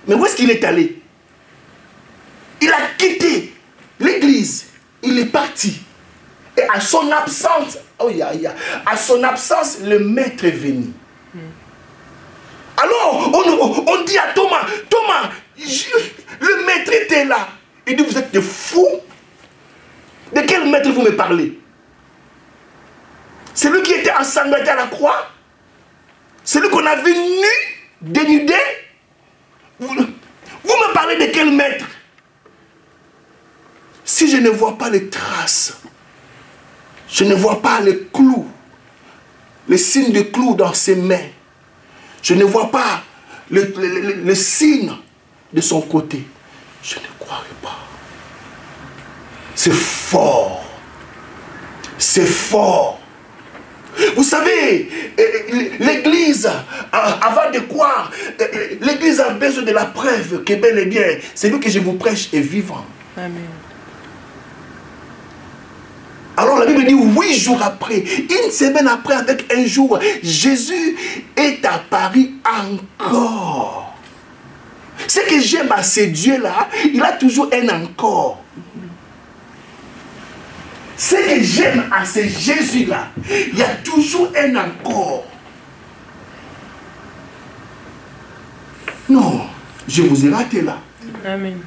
Mais où est-ce qu'il est allé? Il a quitté l'église. Il est parti. Et à son absence, oh, à son absence, le maître est venu. Alors, on dit à Thomas, Thomas, le maître était là. Il dit, vous êtes des fous. De quel maître vous me parlez? C'est lui qui était ensanglanté à la croix? C'est lui qu'on a vu nu, dénudé? Vous me parlez de quel maître? Si je ne vois pas les traces, je ne vois pas les clous, les signes de clous dans ses mains, je ne vois pas le signe de son côté, je ne croirai pas. C'est fort. C'est fort. Vous savez, l'église, avant de croire, l'église a besoin de la preuve que bel et bien, celui que je vous prêche est vivant. Amen. Alors la Bible dit 8 jours après, une semaine après, avec un jour, Jésus est apparu encore. Ce que j'aime à ce Dieu-là, il a toujours un encore. Ce que j'aime à ce Jésus-là, il y a toujours un encore. Non, je vous ai raté là. Amen.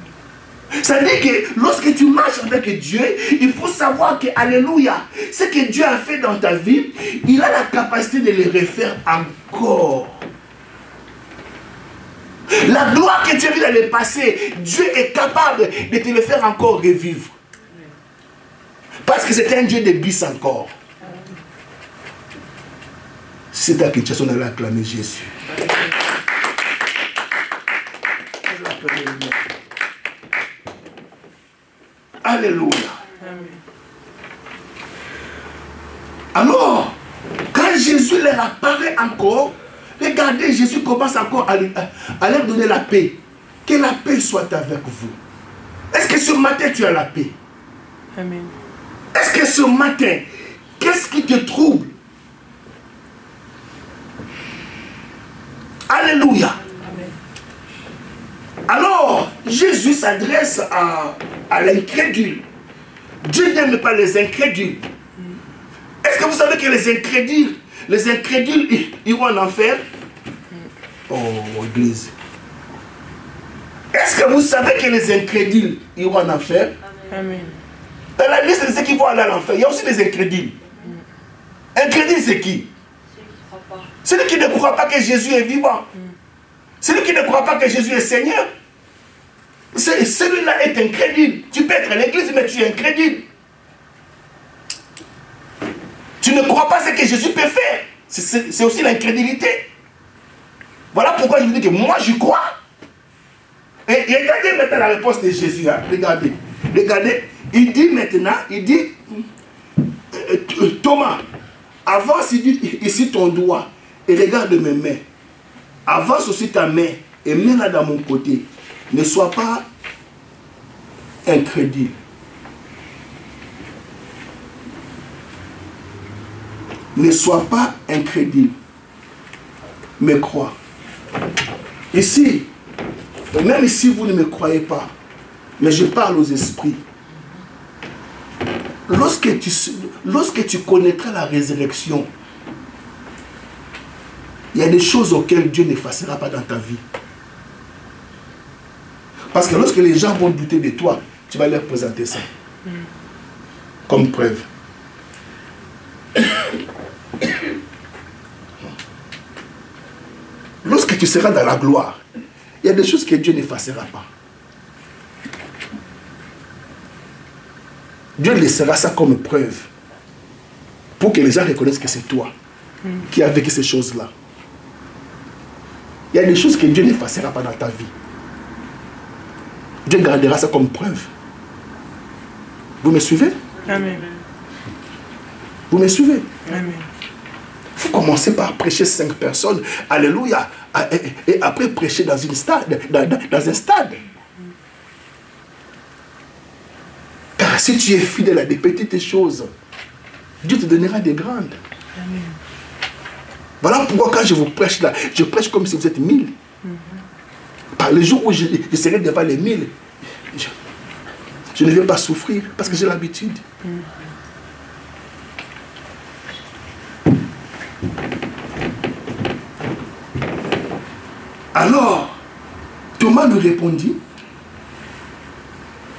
Ça dit que lorsque tu marches avec Dieu, il faut savoir que, alléluia, ce que Dieu a fait dans ta vie, il a la capacité de le refaire encore. La gloire que tu as vue dans le passé, Dieu est capable de te le faire encore revivre. Parce que c'est un Dieu de bis encore. C'est ta question, on allait acclamer Jésus. Alléluia. Alors, quand Jésus leur apparaît encore, regardez, Jésus commence encore à leur donner la paix. Que la paix soit avec vous. Est-ce que ce matin tu as la paix? Amen. Est-ce que ce matin, qu'est-ce qui te trouble? Alléluia. Alors, Jésus s'adresse à l'incrédule. Dieu n'aime pas les incrédules. Est-ce que vous savez que les incrédules iront en enfer? Oh, église. Est-ce que vous savez que les incrédules iront en enfer? Amen. Dans la liste de ceux qui vont aller à l'enfer, il y a aussi des incrédules. Incrédule, c'est qui? Celui qui ne croit pas que Jésus est vivant. Celui qui ne croit pas que Jésus est Seigneur. Celui-là est incrédule. Tu peux être à l'église, mais tu es incrédule. Tu ne crois pas ce que Jésus peut faire. C'est aussi l'incrédulité. Voilà pourquoi je vous dis que moi je crois. Et regardez maintenant la réponse de Jésus. Hein. Regardez. Il dit maintenant, il dit, Thomas, avance ici ton doigt et regarde mes mains. Avance aussi ta main et mets-la dans mon côté. Ne sois pas incrédule. Ne sois pas incrédule, mais crois. Ici, même si vous ne me croyez pas, mais je parle aux esprits. Lorsque tu connaîtras la résurrection, il y a des choses auxquelles Dieu n'effacera pas dans ta vie. Parce que lorsque les gens vont douter de toi, tu vas leur présenter ça comme preuve. Lorsque tu seras dans la gloire, il y a des choses que Dieu n'effacera pas. Dieu laissera ça comme preuve pour que les gens reconnaissent que c'est toi qui as vécu ces choses-là. Il y a des choses que Dieu n'effacera pas dans ta vie. Dieu gardera ça comme preuve. Vous me suivez? Amen. Vous me suivez? Amen. Vous commencez par prêcher 5 personnes, alléluia, et après prêcher dans un stade. Car si tu es fidèle à des petites choses, Dieu te donnera des grandes. Amen. Voilà pourquoi quand je vous prêche là, je prêche comme si vous êtes 1000. Par le jour où je serai devant les 1000, je ne vais pas souffrir parce que j'ai l'habitude. Alors, Thomas lui répondit,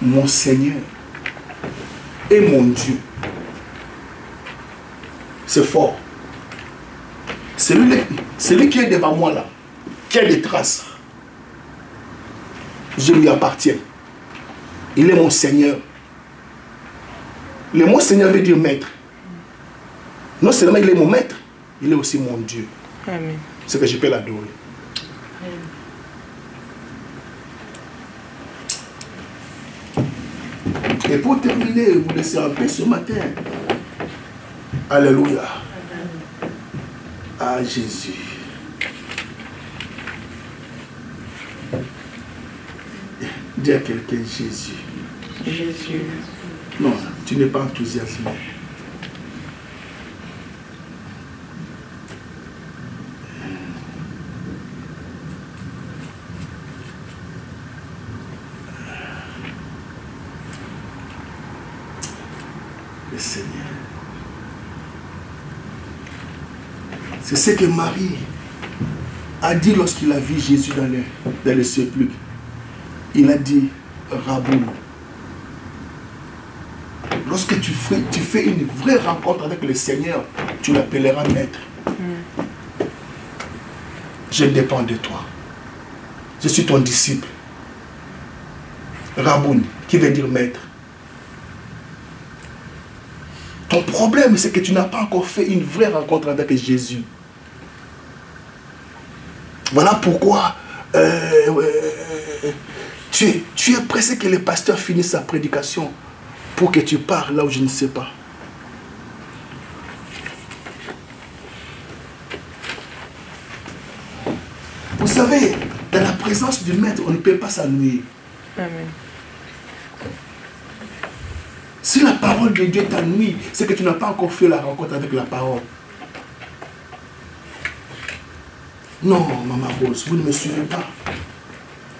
mon Seigneur et mon Dieu. C'est fort. Celui qui est devant moi là, qui a des traces, je lui appartiens. Il est mon Seigneur. Le mot Seigneur veut dire maître. Non seulement il est mon maître, il est aussi mon Dieu. Amen. C'est que je peux l'adorer. Et pour terminer, vous laissez en paix ce matin. Alléluia. Ah Jésus. Dis à quelqu'un Jésus. Jésus. Non, tu n'es pas enthousiasmé. Le Seigneur. C'est ce que Marie a dit lorsqu'il a vu Jésus dans le sépulcre. Il a dit, Raboun. Lorsque tu fais une vraie rencontre avec le Seigneur, tu l'appelleras maître. Je dépends de toi. Je suis ton disciple. Raboun, qui veut dire maître. Ton problème, c'est que tu n'as pas encore fait une vraie rencontre avec Jésus. Voilà pourquoi tu es pressé que le pasteur finisse sa prédication pour que tu parles là où je ne sais pas. Vous savez, dans la présence du maître, on ne peut pas s'ennuyer. Amen. Si la parole de Dieu t'ennuie, c'est que tu n'as pas encore fait la rencontre avec la parole. Non, Maman Rose, vous ne me suivez pas.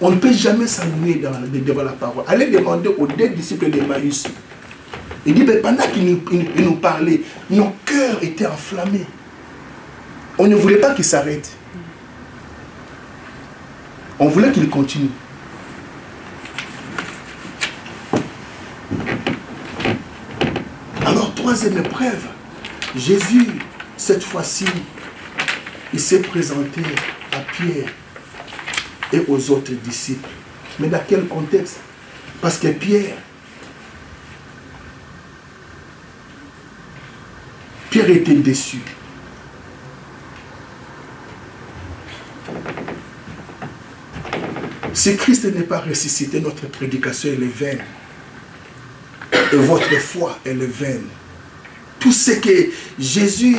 On ne peut jamais s'ennuyer devant la parole. Allez demander aux 2 disciples d'Emmaüs. Il dit, pendant qu'ils nous parlaient, nos cœurs étaient enflammés. On ne voulait pas qu'ils s'arrêtent. On voulait qu'ils continuent. Alors, 3e épreuve, Jésus, cette fois-ci, il s'est présenté à Pierre et aux autres disciples. Mais dans quel contexte? Parce que Pierre était déçu. Si Christ n'est pas ressuscité, notre prédication elle est vaine. Et votre foi elle est vaine. Tout tout ce que Jésus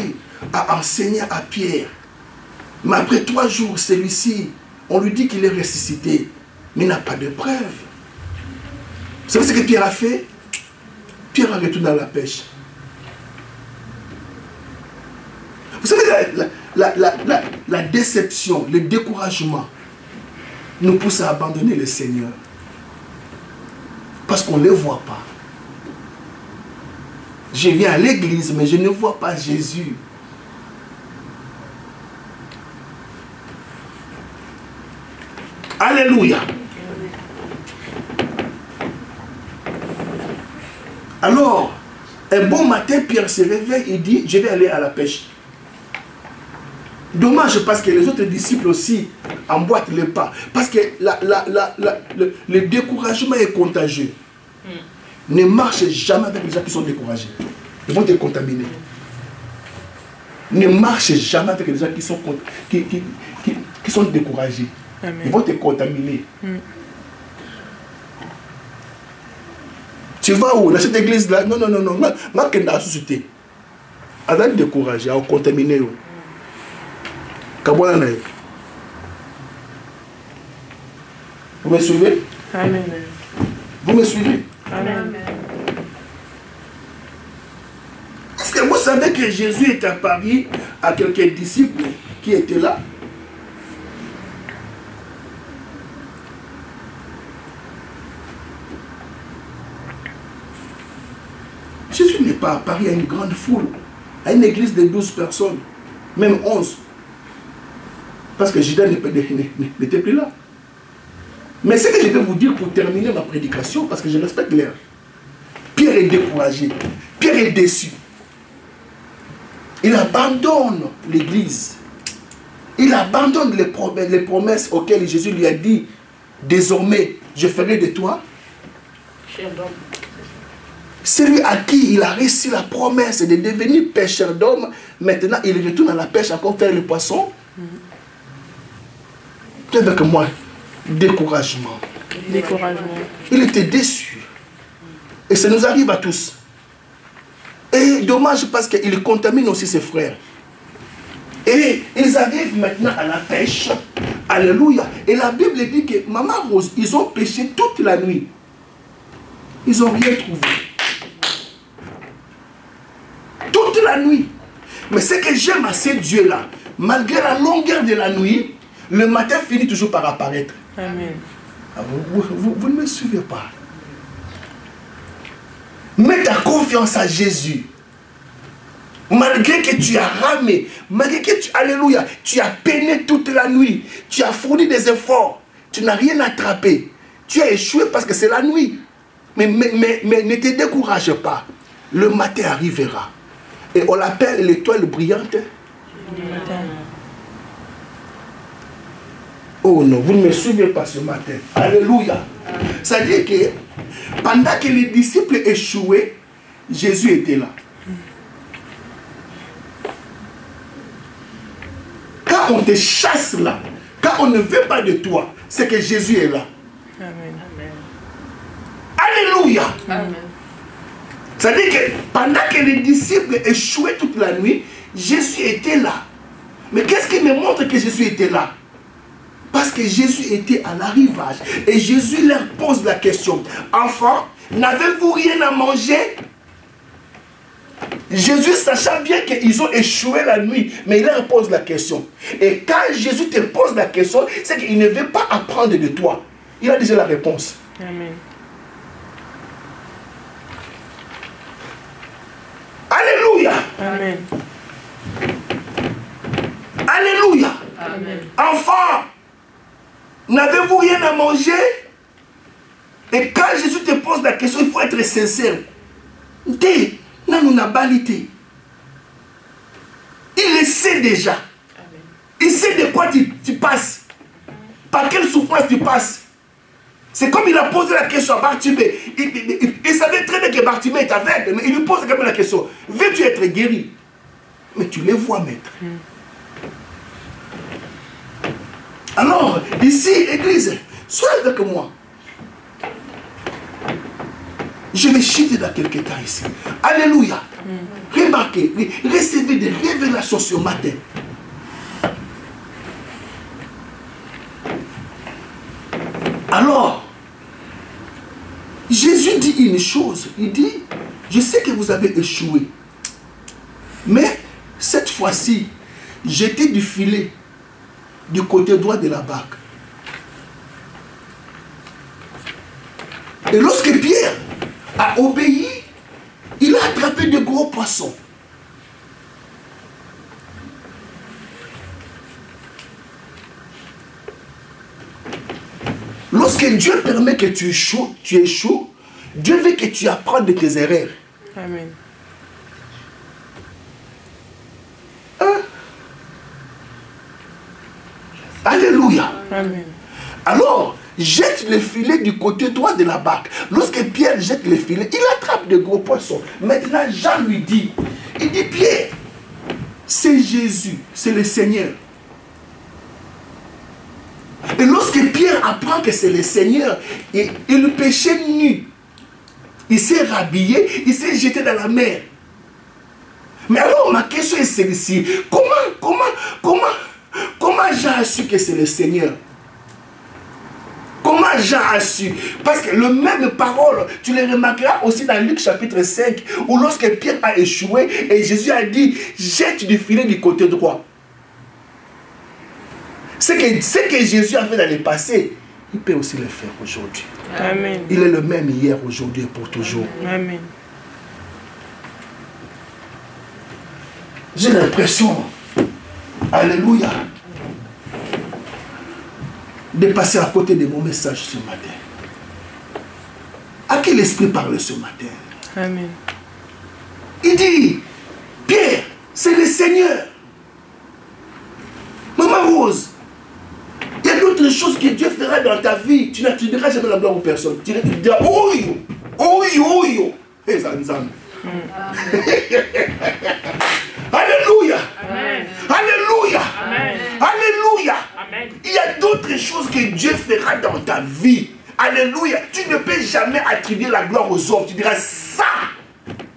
a enseigné à Pierre. Mais après 3 jours, celui-ci, on lui dit qu'il est ressuscité, mais il n'a pas de preuve. Vous savez ce que Pierre a fait? Pierre a retourné à la pêche. Vous savez, la déception, le découragement nous pousse à abandonner le Seigneur. Parce qu'on ne le voit pas. Je viens à l'église, mais je ne vois pas Jésus. Alléluia. Alors, un bon matin, Pierre se réveille et dit, je vais aller à la pêche. Dommage parce que les autres disciples aussi emboîtent les pas. Parce que le découragement est contagieux. Ne marche jamais avec les gens qui sont découragés. Ils vont te contaminer. Ne marche jamais avec les gens qui sont découragés. Amen. Ils vont te contaminer. Tu vas où? Dans cette église-là? Non. Ma kenda société. Avec découragé, à contaminer. Vous me suivez? Amen. Vous me suivez? Amen. Est-ce que vous savez que Jésus est apparu à quelques disciples qui étaient là? Jésus n'est pas apparu à une grande foule, à une église de 12 personnes, même 11. Parce que Judas n'était plus là. Mais ce que je vais vous dire pour terminer ma prédication, parce que je respecte l'heure. Pierre est découragé. Pierre est déçu. Il abandonne l'église. Il abandonne les promesses auxquelles Jésus lui a dit, désormais, je ferai de toi celui à qui il a reçu la promesse de devenir pêcheur d'hommes. Maintenant, il retourne à la pêche encore faire le poisson. Avec moi, découragement. Il était déçu. Et ça nous arrive à tous. Et dommage parce qu'il contamine aussi ses frères. Et ils arrivent maintenant à la pêche. Alléluia. Et la Bible dit que Maman Rose, ils ont pêché toute la nuit. Ils n'ont rien trouvé. Toute la nuit. Mais ce que j'aime à ces dieux-là, malgré la longueur de la nuit, le matin finit toujours par apparaître. Amen. Vous ne me suivez pas. Mets ta confiance à Jésus. Malgré que tu as ramé, malgré que alléluia, tu as peiné toute la nuit, tu as fourni des efforts, tu n'as rien attrapé. Tu as échoué parce que c'est la nuit. Mais ne te décourage pas. Le matin arrivera. Et on l'appelle l'étoile brillante. Oh non, vous ne me suivez pas ce matin. Alléluia. Ça veut dire que pendant que les disciples échouaient, Jésus était là. Quand on te chasse là, quand on ne veut pas de toi, c'est que Jésus est là. Amen. Alléluia. Amen. C'est-à-dire que pendant que les disciples échouaient toute la nuit, Jésus était là. Mais qu'est-ce qui me montre que Jésus était là? Parce que Jésus était à l'arrivage. Et Jésus leur pose la question. Enfants, n'avez-vous rien à manger? Jésus, sachant bien qu'ils ont échoué la nuit, mais il leur pose la question. Et quand Jésus te pose la question, c'est qu'il ne veut pas apprendre de toi. Il a déjà la réponse. Amen. Alléluia. Amen. Alléluia. Amen. Enfants, n'avez-vous rien à manger? Et quand Jésus te pose la question, il faut être sincère. Il le sait déjà. Il sait de quoi tu passes. Par quelle souffrance tu passes. C'est comme il a posé la question à Bartimée. Il savait très bien que Bartimée est aveugle, mais il lui pose quand même la question. Veux-tu être guéri? Mais tu les vois, maître. Alors, ici, église, sois avec moi. Je vais chuter dans quelques temps ici. Alléluia. Remarquez, recevez des révélations ce matin. Alors, Jésus dit une chose. Il dit, je sais que vous avez échoué. Mais cette fois-ci, jetez du filet du côté droit de la barque. Et lorsque Pierre a obéi, il a attrapé de gros poissons. Lorsque Dieu permet que tu échoues, Dieu veut que tu apprennes de tes erreurs. Amen. Hein? Alléluia. Amen. Alors, jette le filet du côté droit de la barque. Lorsque Pierre jette le filet, il attrape de gros poissons. Maintenant, Jean lui dit, il dit, Pierre, c'est Jésus, c'est le Seigneur. Et lorsque Pierre apprend que c'est le Seigneur, et le péché nu, il s'est rhabillé, il s'est jeté dans la mer. Mais alors ma question est celle-ci, comment Jean a su que c'est le Seigneur? Comment Jean a su? Parce que le même parole, tu les remarqueras aussi dans Luc chapitre 5, où lorsque Pierre a échoué, et Jésus a dit, jette du filet du côté droit. Ce que Jésus a fait dans le passé, il peut aussi le faire aujourd'hui. Amen. Il est le même hier, aujourd'hui et pour toujours. Amen. J'ai l'impression, alléluia, de passer à côté de mon message ce matin. À qui l'Esprit parle ce matin? Amen. Il dit, Pierre, c'est le Seigneur. Maman Rose, il y a d'autres choses que Dieu fera dans ta vie. Tu n'attribueras jamais la gloire aux personnes. Tu diras, oui. Alléluia. Amen. Alléluia. Amen. Alléluia. Amen. Il y a d'autres choses que Dieu fera dans ta vie. Alléluia. Tu ne peux jamais attribuer la gloire aux hommes. Tu diras, ça,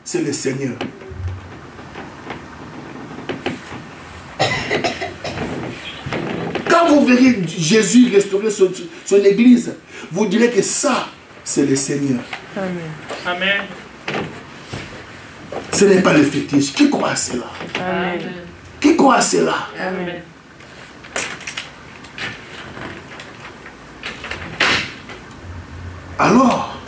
c'est le Seigneur. Quand vous verrez Jésus restaurer son église, vous direz que ça, c'est le Seigneur. Amen. Amen. Ce n'est pas le fétiche. Qui croit à cela? Amen. Qui croit à cela? Amen. Alors,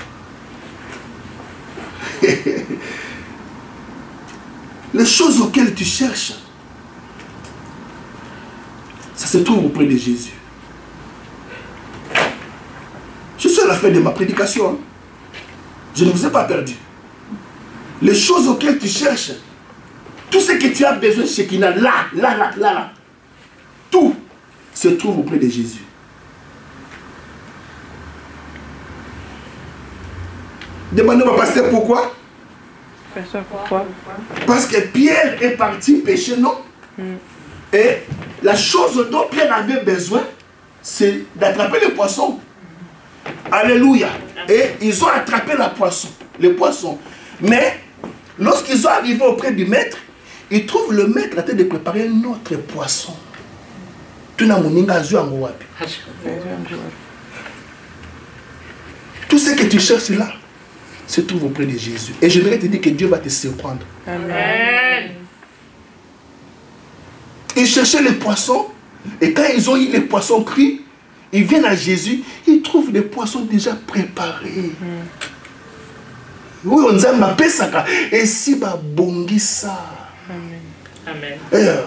les choses auxquelles tu cherches, ça se trouve auprès de Jésus. Je suis à la fin de ma prédication. Hein. Je ne vous ai pas perdu. Les choses auxquelles tu cherches, tout ce que tu as besoin, c'est qu'il y a là, tout se trouve auprès de Jésus. Demandez-moi, pasteur, pourquoi? Pasteur, pourquoi? Parce que Pierre est parti pécher, non? Et la chose dont Pierre avait besoin, c'est d'attraper le poisson. Alléluia. Et ils ont attrapé le poisson. Mais lorsqu'ils sont arrivés auprès du maître, ils trouvent le maître en train de préparer un autre poisson. Tout ce que tu cherches là se trouve auprès de Jésus. Et je voudrais te dire que Dieu va te surprendre. Amen. Ils cherchaient les poissons. Et quand ils ont eu les poissons cuits, ils viennent à Jésus. Ils trouvent des poissons déjà préparés. Oui, on a appelé ça. Et si bah bongi ça. Amen. Amen.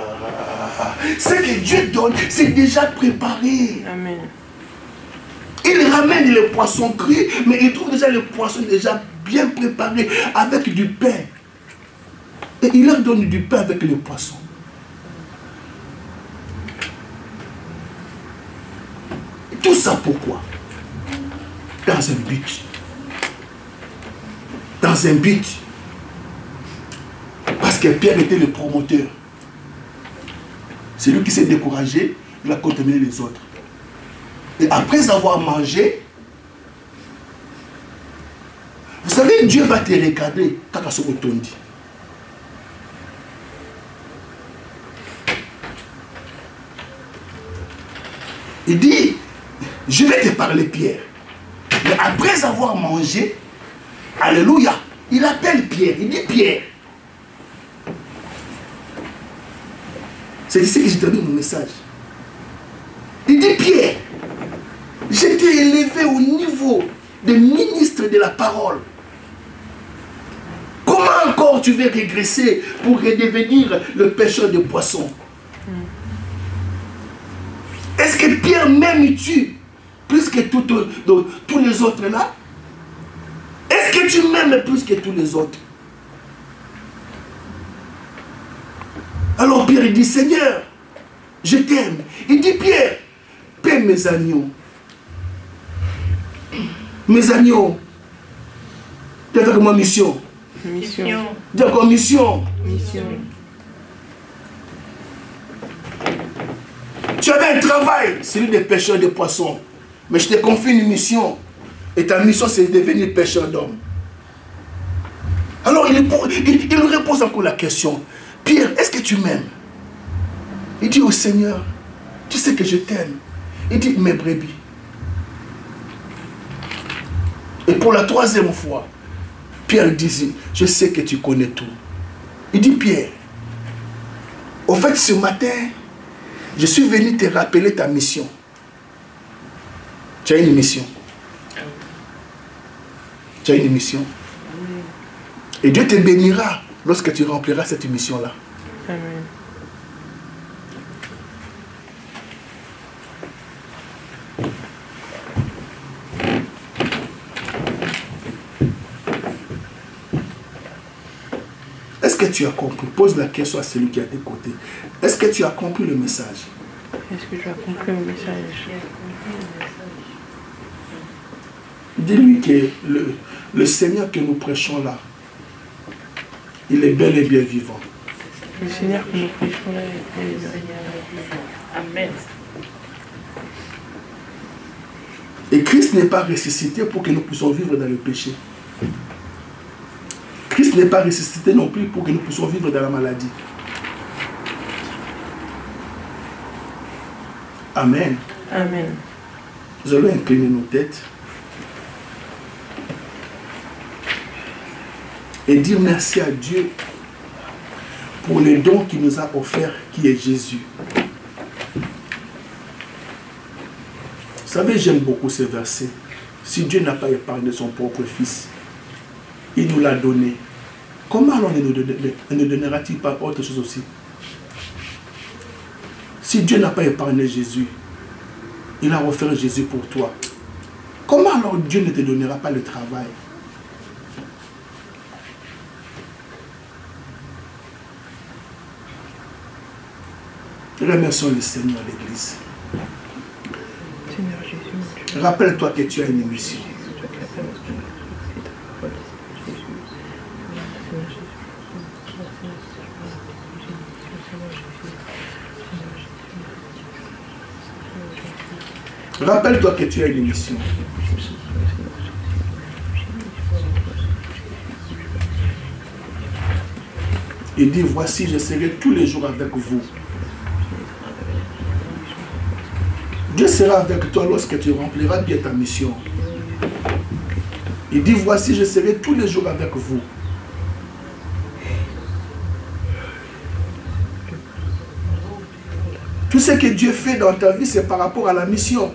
Ce que Dieu donne, c'est déjà préparé. Amen. Il ramène les poissons cuits, mais il trouve déjà les poissons déjà bien préparés avec du pain. Et il leur donne du pain avec les poissons. Tout ça pourquoi? Dans un but. Dans un but. Parce que Pierre était le promoteur. C'est lui qui s'est découragé, il a contaminé les autres. Et après avoir mangé, Vous savez, Dieu va te regarder quand tu as dit. Il dit, je vais te parler, Pierre. Mais après avoir mangé, alléluia, il appelle Pierre. Il dit, Pierre. C'est ici que j'ai terminé mon message. Il dit, Pierre, je t'ai élevé au niveau de ministre de la parole. Comment encore tu veux régresser pour redevenir le pêcheur de poissons? Est-ce que Pierre m'aimes-tu plus que tous les autres là? Est-ce que tu m'aimes plus que tous les autres? Alors Pierre il dit, Seigneur, je t'aime. Il dit, Pierre, paie mes agneaux. Mes agneaux. Tu as fait comment mission? Mission. Dis encore mission. Mission. Tu avais un travail, celui des pêcheurs de poissons. Mais je te confie une mission. Et ta mission, c'est de devenir pêcheur d'hommes. Alors, il nous repose encore la question. Pierre, est-ce que tu m'aimes? Il dit au Seigneur, tu sais que je t'aime. Il dit, mes brebis. Et pour la troisième fois, Pierre dit, je sais que tu connais tout. Il dit, Pierre, au fait, ce matin, je suis venu te rappeler ta mission. Tu as une mission. Tu as une mission. Et Dieu te bénira lorsque tu rempliras cette mission-là. Amen. Est-ce que tu as compris? Pose la question à celui qui est à tes côtés. Est-ce que tu as compris le message? Est-ce que tu as compris le message? Dis-lui que le Seigneur que nous prêchons là, il est bel et bien vivant. Le Seigneur que nous prêchons là est bel et bien vivant. Amen. Et Christ n'est pas ressuscité pour que nous puissions vivre dans le péché. Christ n'est pas ressuscité non plus pour que nous puissions vivre dans la maladie. Amen. Amen. Nous allons incliner nos têtes et dire merci à Dieu pour les dons qu'il nous a offerts, qui est Jésus. Vous savez, j'aime beaucoup ce verset. Si Dieu n'a pas épargné son propre Fils, il nous l'a donné. Comment alors ne donnera-t-il pas autre chose aussi? Si Dieu n'a pas épargné Jésus, il a offert Jésus pour toi. Comment alors Dieu ne te donnera pas le travail? Remercions le Seigneur, l'Église. Seigneur Jésus, Rappelle-toi que tu as une mission. Rappelle-toi que tu as une mission. Il dit, voici, je serai tous les jours avec vous. Dieu sera avec toi lorsque tu rempliras bien ta mission. Il dit, voici, je serai tous les jours avec vous. Tout ce que Dieu fait dans ta vie, c'est par rapport à la mission.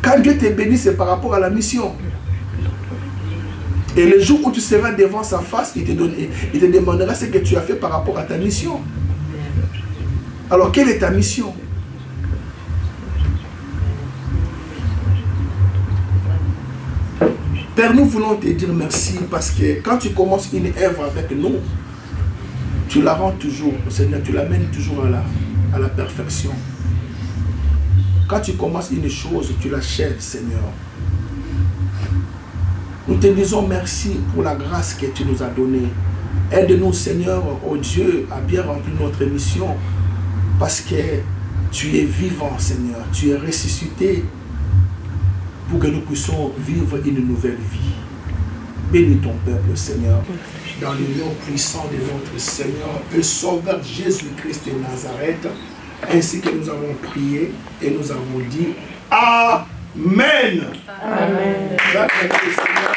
Quand Dieu te bénit, c'est par rapport à la mission. Et le jour où tu seras devant sa face, il te demandera ce que tu as fait par rapport à ta mission. Alors, quelle est ta mission? Père, nous voulons te dire merci parce que quand tu commences une œuvre avec nous, tu la rends toujours, Seigneur, tu l'amènes toujours à la perfection. Quand tu commences une chose, tu l'achèves, Seigneur. Nous te disons merci pour la grâce que tu nous as donnée. Aide-nous, Seigneur, oh Dieu, à bien remplir notre mission parce que tu es vivant, Seigneur. Tu es ressuscité pour que nous puissions vivre une nouvelle vie. Bénis ton peuple, Seigneur, dans le nom puissant de notre Seigneur et Sauveur Jésus-Christ de Nazareth, ainsi que nous avons prié et nous avons dit Amen. Amen. Seigneur.